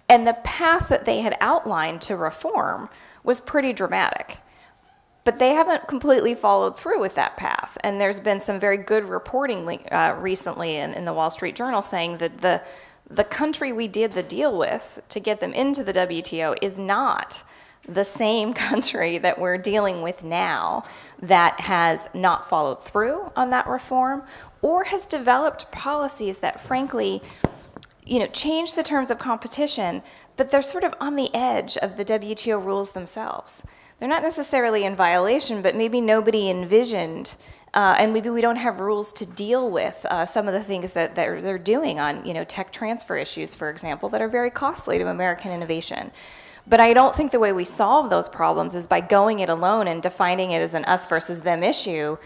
And the path that they had outlined to reform was pretty dramatic. But they haven't completely followed through with that path. And there's been some very good reporting recently in the Wall Street Journal saying that the country we did the deal with to get them into the WTO is not the same country that we're dealing with now that has not followed through on that reform or has developed policies that frankly change the terms of competition, but they're sort of on the edge of the WTO rules themselves. They're not necessarily in violation, but maybe nobody envisioned, and maybe we don't have rules to deal with some of the things that they're doing on, tech transfer issues, for example, that are very costly to American innovation. But I don't think the way we solve those problems is by going it alone and defining it as an us versus them issue.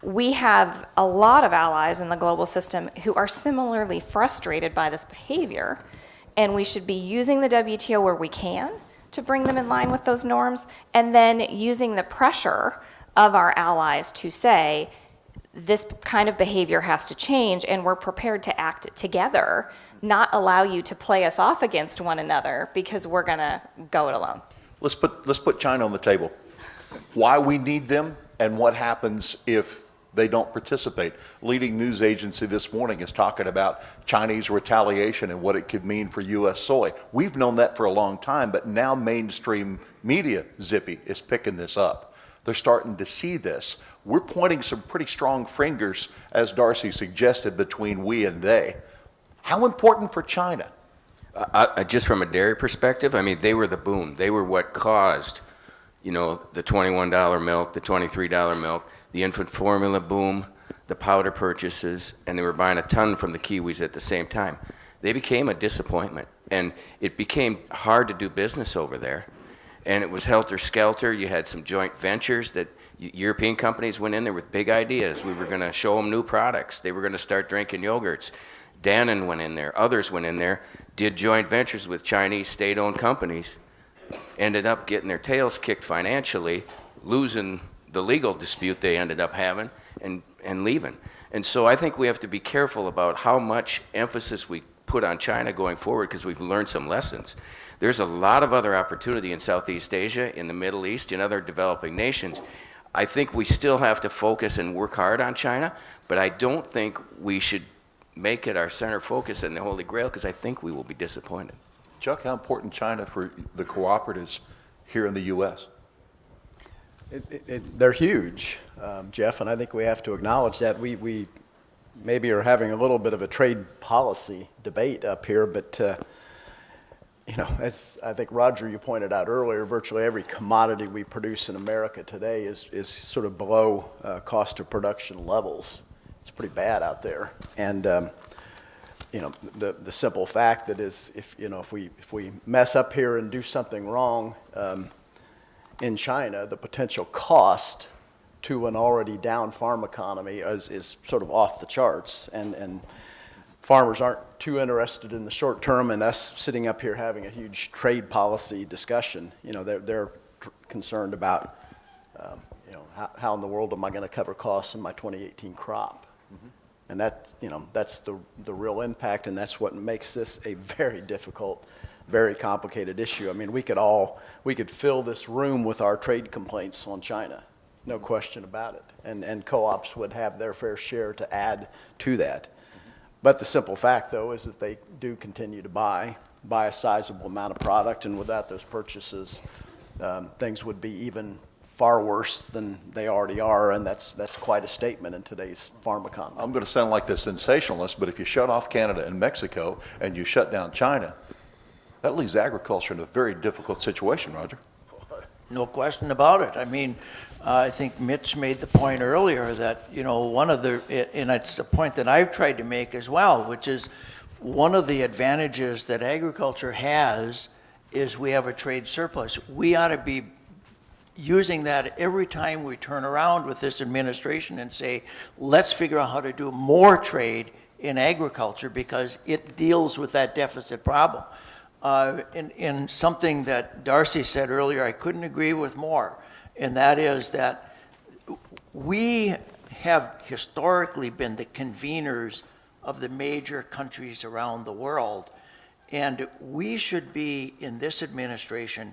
We have a lot of allies in the global system who are similarly frustrated by this behavior, and we should be using the WTO where we can to bring them in line with those norms, and then using the pressure of our allies to say, this kind of behavior has to change, and we're prepared to act together, not allow you to play us off against one another because we're gonna go it alone. Let's put China on the table. Why we need them and what happens if they don't participate. Leading news agency this morning is talking about Chinese retaliation and what it could mean for U.S. soy. We've known that for a long time, but now mainstream media, Zippy, is picking this up. They're starting to see this. We're pointing some pretty strong fingers, as Darci suggested, between we and they. How important for China? Just from a dairy perspective, I mean, they were the boom. They were what caused, the $21 milk, the $23 milk, the infant formula boom, the powder purchases, and they were buying a ton from the Kiwis at the same time. They became a disappointment, and it became hard to do business over there. And it was helter-skelter. You had some joint ventures that European companies went in there with big ideas. We were going to show them new products. They were going to start drinking yogurts. Dannon went in there. Others went in there, did joint ventures with Chinese state-owned companies, ended up getting their tails kicked financially, losing the legal dispute they ended up having, and leaving. And so I think we have to be careful about how much emphasis we put on China going forward, because we've learned some lessons. There's a lot of other opportunity in Southeast Asia, in the Middle East, in other developing nations. I think we still have to focus and work hard on China, but I don't think we should make it our center focus and the Holy Grail, because I think we will be disappointed. Chuck, how important China for the cooperatives here in the U.S.? They're huge, Jeff, and I think we have to acknowledge that. We maybe are having a little bit of a trade policy debate up here, but as I think, Roger, you pointed out earlier, virtually every commodity we produce in America today is sort of below cost of production levels. It's pretty bad out there. And, you know, the simple fact that is, if we mess up here and do something wrong in China, the potential cost to an already down farm economy is sort of off the charts. And farmers aren't too interested in the short term, and us sitting up here having a huge trade policy discussion. You know, they're concerned about, you know, how in the world am I going to cover costs in my 2018 crop? Mm-hmm. And that, you know, that's the real impact, and that's what makes this a very difficult, very complicated issue. I mean, we could fill this room with our trade complaints on China, no question about it, and co-ops would have their fair share to add to that. But the simple fact, though, is that they do continue to buy a sizable amount of product, and without those purchases, things would be even far worse than they already are, and that's quite a statement in today's farm economy. I'm going to sound like the sensationalist, but if you shut off Canada and Mexico and you shut down China, that leaves agriculture in a very difficult situation, Roger. No question about it. I mean, I think Mitch made the point earlier that, you know, and it's a point that I've tried to make as well, which is one of the advantages that agriculture has is we have a trade surplus. We ought to be using that every time we turn around with this administration and say, let's figure out how to do more trade in agriculture because it deals with that deficit problem. In something that Darci said earlier, I couldn't agree with more, and that is that we have historically been the conveners of the major countries around the world, and we should be, in this administration,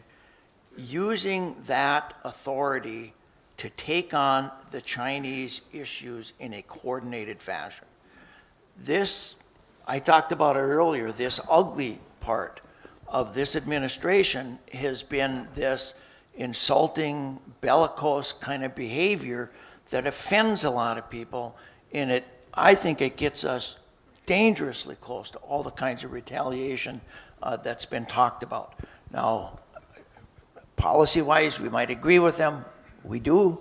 using that authority to take on the Chinese issues in a coordinated fashion. This, I talked about it earlier, this ugly part of this administration has been this insulting, bellicose kind of behavior that offends a lot of people, and I think it gets us dangerously close to all the kinds of retaliation that's been talked about. Now, policy-wise, we might agree with them, we do,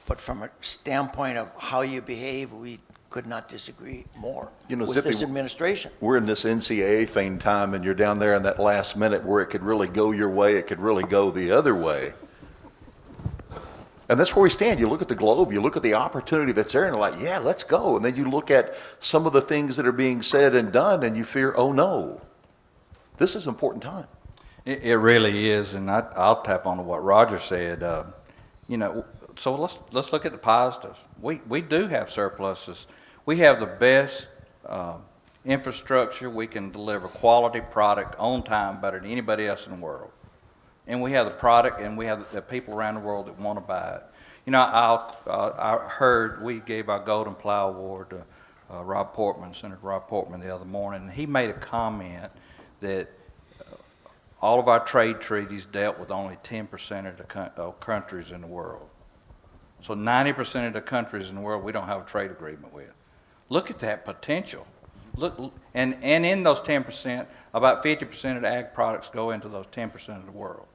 but from a standpoint of how you behave, we could not disagree more with Zippy, this administration. We're in this NCAA thing time, and you're down there in that last minute where it could really go your way, it could really go the other way. And that's where we stand. You look at the globe, you look at the opportunity that's there, and you're like, yeah, let's go. And then you look at some of the things that are being said and done, and you fear, oh no, this is an important time. It really is, and I'll tap on to what Roger said. You know, so let's look at the positives. We do have surpluses. We have the best infrastructure. We can deliver quality product on time better than anybody else in the world. And we have the product, and we have the people around the world that want to buy it. You know, I heard we gave our Golden Plow Award to Senator Rob Portman the other morning, and he made a comment that all of our trade treaties dealt with only 10% of the countries in the world. So 90% of the countries in the world we don't have a trade agreement with. Look at that potential. Look, and in those 10%, about 50% of the ag products go into those 10% of the world,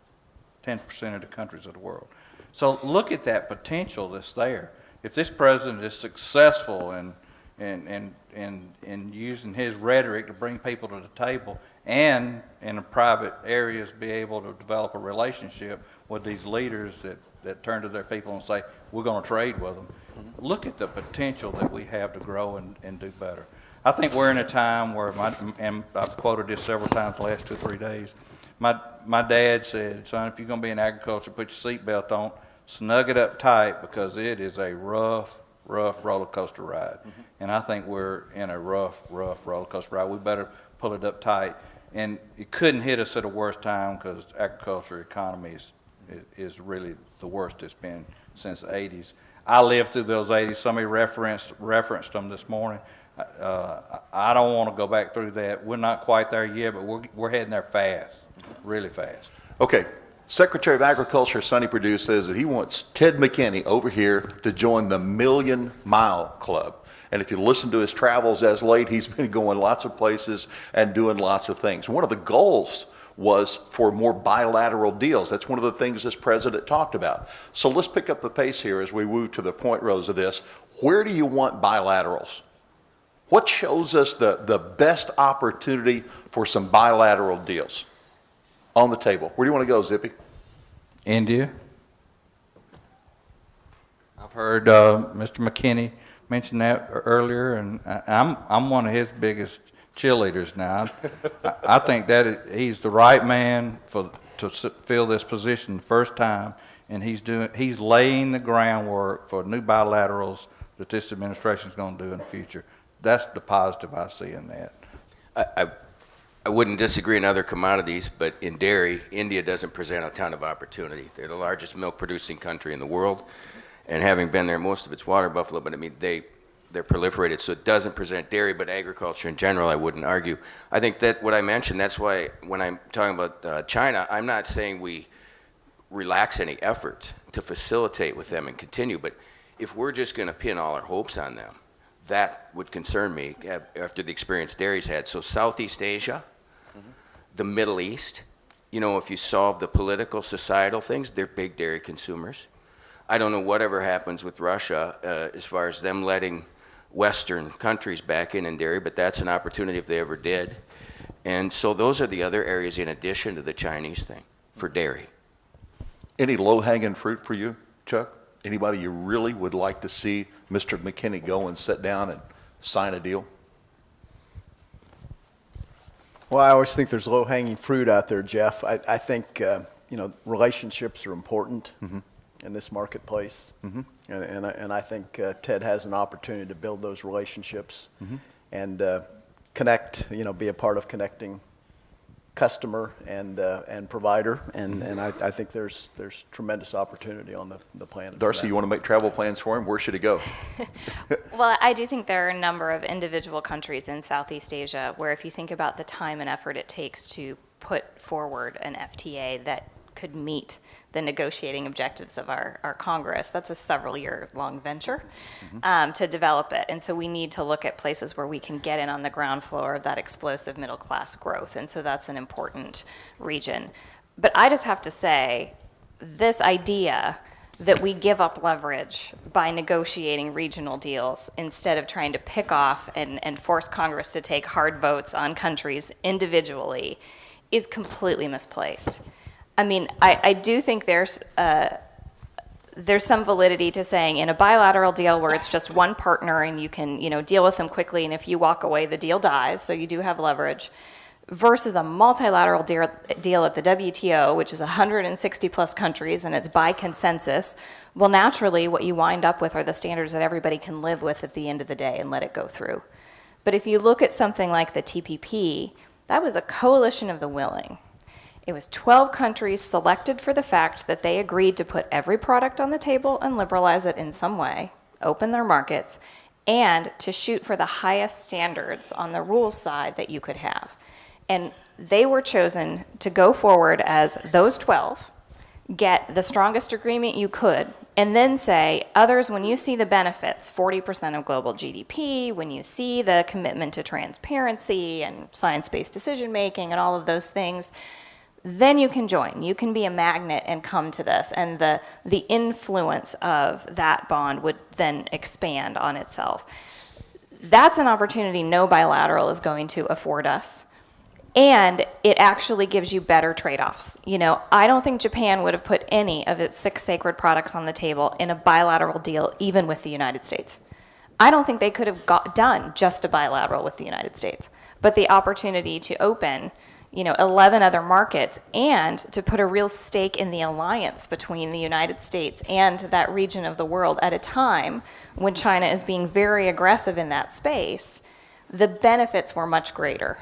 10% of the countries of the world. So look at that potential that's there. If this president is successful in using his rhetoric to bring people to the table, and in the private areas be able to develop a relationship with these leaders that turn to their people and say, we're going to trade with them. Look at the potential that we have to grow and do better. I think we're in a time where, and I've quoted this several times the last 2 or 3 days, my dad said, son, if you're going to be in agriculture, put your seatbelt on, snug it up tight, because it is a rough roller coaster ride. Mm-hmm. And I think we're in a rough roller coaster ride. We better pull it up tight. And it couldn't hit us at a worse time, because agriculture economy is really the worst it's been since the 80s. I lived through those 80s. Somebody referenced them this morning. I don't want to go back through that. We're not quite there yet, but we're heading there fast, really fast. Okay, Secretary of Agriculture Sonny Perdue says that he wants Ted McKinney over here to join the Million Mile Club. And if you listen to his travels as late, he's been going lots of places and doing lots of things. One of the goals was for more bilateral deals. That's one of the things this president talked about. So let's pick up the pace here as we move to the point, Rose, of this. Where do you want bilaterals? What shows us the best opportunity for some bilateral deals on the table? Where do you want to go, Zippy? India. I've heard Mr. McKinney mention that earlier, and I'm one of his biggest cheerleaders now. I think that he's the right man to fill this position the first time, and he's laying the groundwork for new bilaterals that this administration is going to do in the future. That's the positive I see in that. I wouldn't disagree in other commodities, but in dairy, India doesn't present a ton of opportunity. They're the largest milk-producing country in the world, and having been there, most of it's water buffalo, but I mean, they're proliferated, so it doesn't present dairy, but agriculture in general, I wouldn't argue. I think that what I mentioned, that's why when I'm talking about China, I'm not saying we relax any efforts to facilitate with them and continue, but if we're just going to pin all our hopes on them, that would concern me after the experience dairy's had. So Southeast Asia, the Middle East, if you solve the political, societal things, they're big dairy consumers. I don't know whatever happens with Russia as far as them letting Western countries back in dairy, but that's an opportunity if they ever did. And so those are the other areas in addition to the Chinese thing for dairy. Any low-hanging fruit for you, Chuck? Anybody you really would like to see Mr. McKinney go and sit down and sign a deal? Well, I always think there's low-hanging fruit out there, Jeff. I think, relationships are important in this marketplace. And I think Ted has an opportunity to build those relationships and connect, be a part of connecting customer and provider. And I think there's tremendous opportunity on the planet. Darci, you want to make travel plans for him? Where should he go? Well, I do think there are a number of individual countries in Southeast Asia where if you think about the time and effort it takes to put forward an FTA that could meet the negotiating objectives of our Congress, that's a several-year-long venture to develop it. And so we need to look at places where we can get in on the ground floor of that explosive middle-class growth. And so that's an important region. But I just have to say, this idea that we give up leverage by negotiating regional deals instead of trying to pick off and force Congress to take hard votes on countries individually is completely misplaced. I mean, I do think there's some validity to saying in a bilateral deal where it's just one partner and you can, deal with them quickly, and if you walk away, the deal dies, so you do have leverage, versus a multilateral deal at the WTO, which is 160 plus countries and it's by consensus. Well, naturally, what you wind up with are the standards that everybody can live with at the end of the day and let it go through. But if you look at something like the TPP, that was a coalition of the willing. It was 12 countries selected for the fact that they agreed to put every product on the table and liberalize it in some way, open their markets, and to shoot for the highest standards on the rules side that you could have. And they were chosen to go forward as those 12, get the strongest agreement you could, and then say, others, when you see the benefits, 40% of global GDP, when you see the commitment to transparency and science-based decision-making and all of those things, then you can join. You can be a magnet and come to this, and the influence of that bond would then expand on itself. That's an opportunity no bilateral is going to afford us, and it actually gives you better trade-offs. I don't think Japan would have put any of its 6 sacred products on the table in a bilateral deal, even with the United States. I don't think they could have done just a bilateral with the United States, but the opportunity to open 11 other markets and to put a real stake in the alliance between the United States and that region of the world at a time when China is being very aggressive in that space, the benefits were much greater.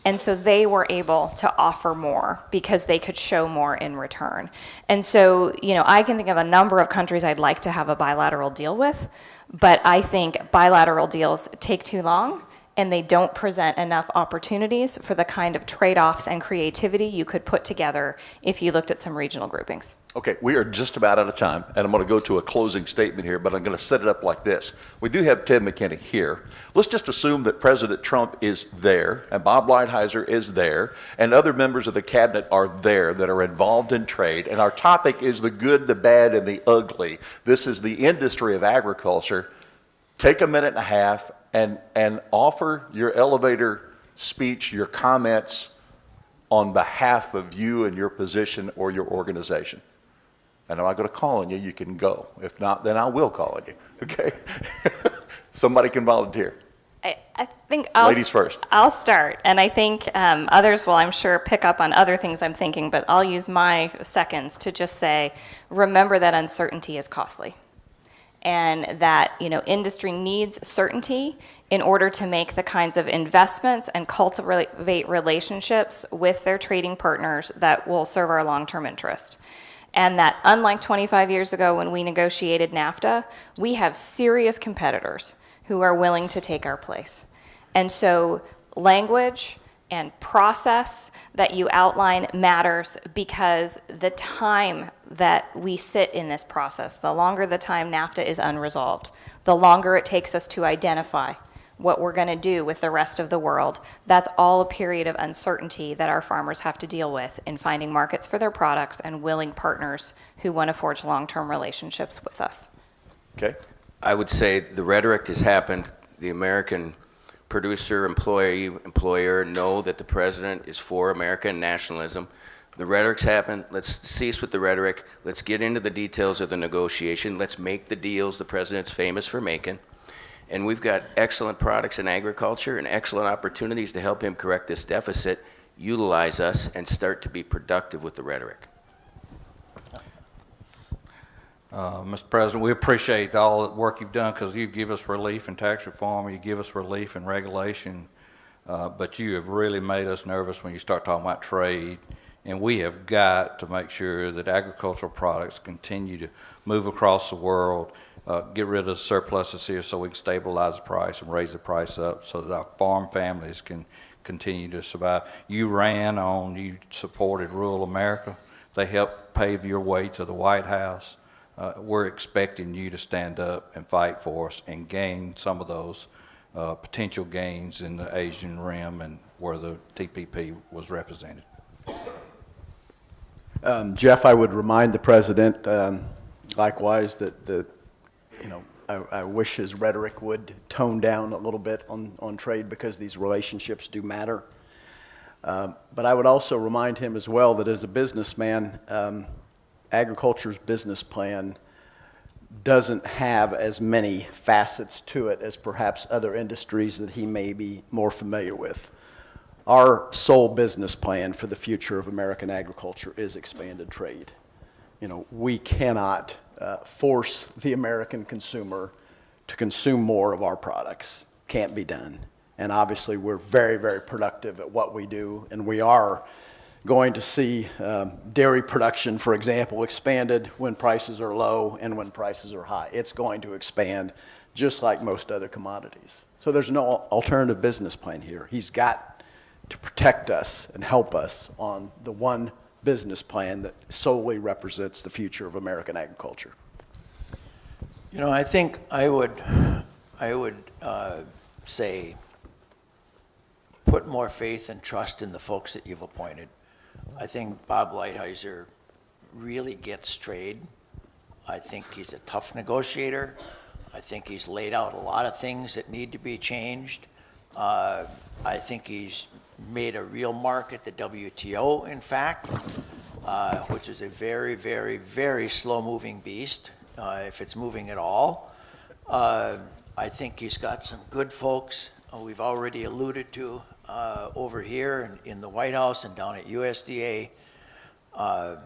And so they were able to offer more because they could show more in return. And so, I can think of a number of countries I'd like to have a bilateral deal with, but I think bilateral deals take too long and they don't present enough opportunities for the kind of trade-offs and creativity you could put together if you looked at some regional groupings. Okay, we are just about out of time, and I'm going to go to a closing statement here, but I'm going to set it up like this. We do have Ted McKinney here. Let's just assume that President Trump is there, and Bob Lighthizer is there, and other members of the cabinet are there that are involved in trade, and our topic is the good, the bad, and the ugly. This is the industry of agriculture. Take a minute and a half and offer your elevator speech, your comments on behalf of you and your position or your organization. And I'm not going to call on you. You can go. If not, then I will call on you. Okay? Somebody can volunteer. I think Ladies first. I'll start, and I think others will, I'm sure, pick up on other things I'm thinking, but I'll use my seconds to just say, remember that uncertainty is costly, and that industry needs certainty in order to make the kinds of investments and cultivate relationships with their trading partners that will serve our long-term interest. And that unlike 25 years ago when we negotiated NAFTA, we have serious competitors who are willing to take our place. And so language and process that you outline matters, because the time that we sit in this process, the longer the time NAFTA is unresolved, the longer it takes us to identify what we're going to do with the rest of the world. That's all a period of uncertainty that our farmers have to deal with in finding markets for their products and willing partners who want to forge long-term relationships with us. Okay? I would say the rhetoric has happened. The American producer, employee, employer know that the president is for American nationalism. The rhetoric's happened. Let's cease with the rhetoric. Let's get into the details of the negotiation. Let's make the deals the president's famous for making. And we've got excellent products in agriculture and excellent opportunities to help him correct this deficit, utilize us, and start to be productive with the rhetoric. Mr. President, we appreciate all the work you've done, because you give us relief in tax reform, you give us relief in regulation, but you have really made us nervous when you start talking about trade, and we have got to make sure that agricultural products continue to move across the world, get rid of surpluses here so we can stabilize the price and raise the price up so that our farm families can continue to survive. You supported rural America. They helped pave your way to the White House. We're expecting you to stand up and fight for us and gain some of those potential gains in the Asian Rim and where the TPP was represented. Jeff, I would remind the president likewise that I wish his rhetoric would tone down a little bit on trade, because these relationships do matter. But I would also remind him as well that as a businessman, agriculture's business plan doesn't have as many facets to it as perhaps other industries that he may be more familiar with. Our sole business plan for the future of American agriculture is expanded trade. We cannot force the American consumer to consume more of our products. Can't be done. And obviously we're very, very productive at what we do, and we are going to see dairy production, for example, expanded when prices are low and when prices are high. It's going to expand just like most other commodities. So there's no alternative business plan here. He's got to protect us and help us on the one business plan that solely represents the future of American agriculture. I think I would say put more faith and trust in the folks that you've appointed. I think Bob Lighthizer really gets trade. I think he's a tough negotiator. I think he's laid out a lot of things that need to be changed. I think he's made a real mark at the WTO, in fact, which is a very, very, very slow-moving beast, if it's moving at all. I think he's got some good folks we've already alluded to over here in the White House and down at USDA. I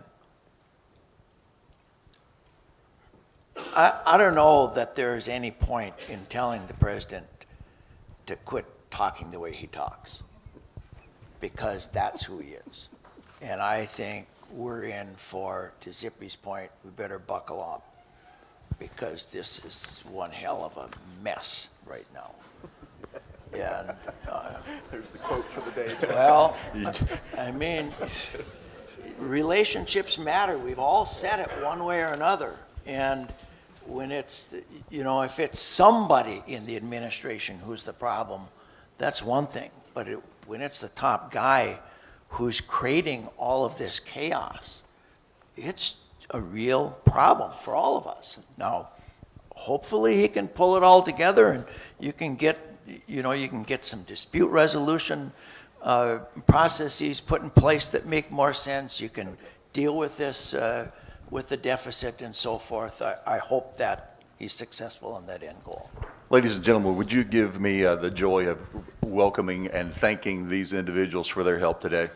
don't know that there's any point in telling the president to quit talking the way he talks, because that's who he is. And I think we're in for, to Zippy's point, we better buckle up, because this is one hell of a mess right now. And, There's the quote for the day. well, I mean, relationships matter. We've all said it one way or another. And when it's, if it's somebody in the administration who's the problem, that's one thing. But when it's the top guy who's creating all of this chaos, it's a real problem for all of us. Now, hopefully he can pull it all together and you can get some dispute resolution processes put in place that make more sense. You can deal with this with the deficit and so forth. I hope that he's successful in that end goal. Ladies and gentlemen, would you give me the joy of welcoming and thanking these individuals for their help today?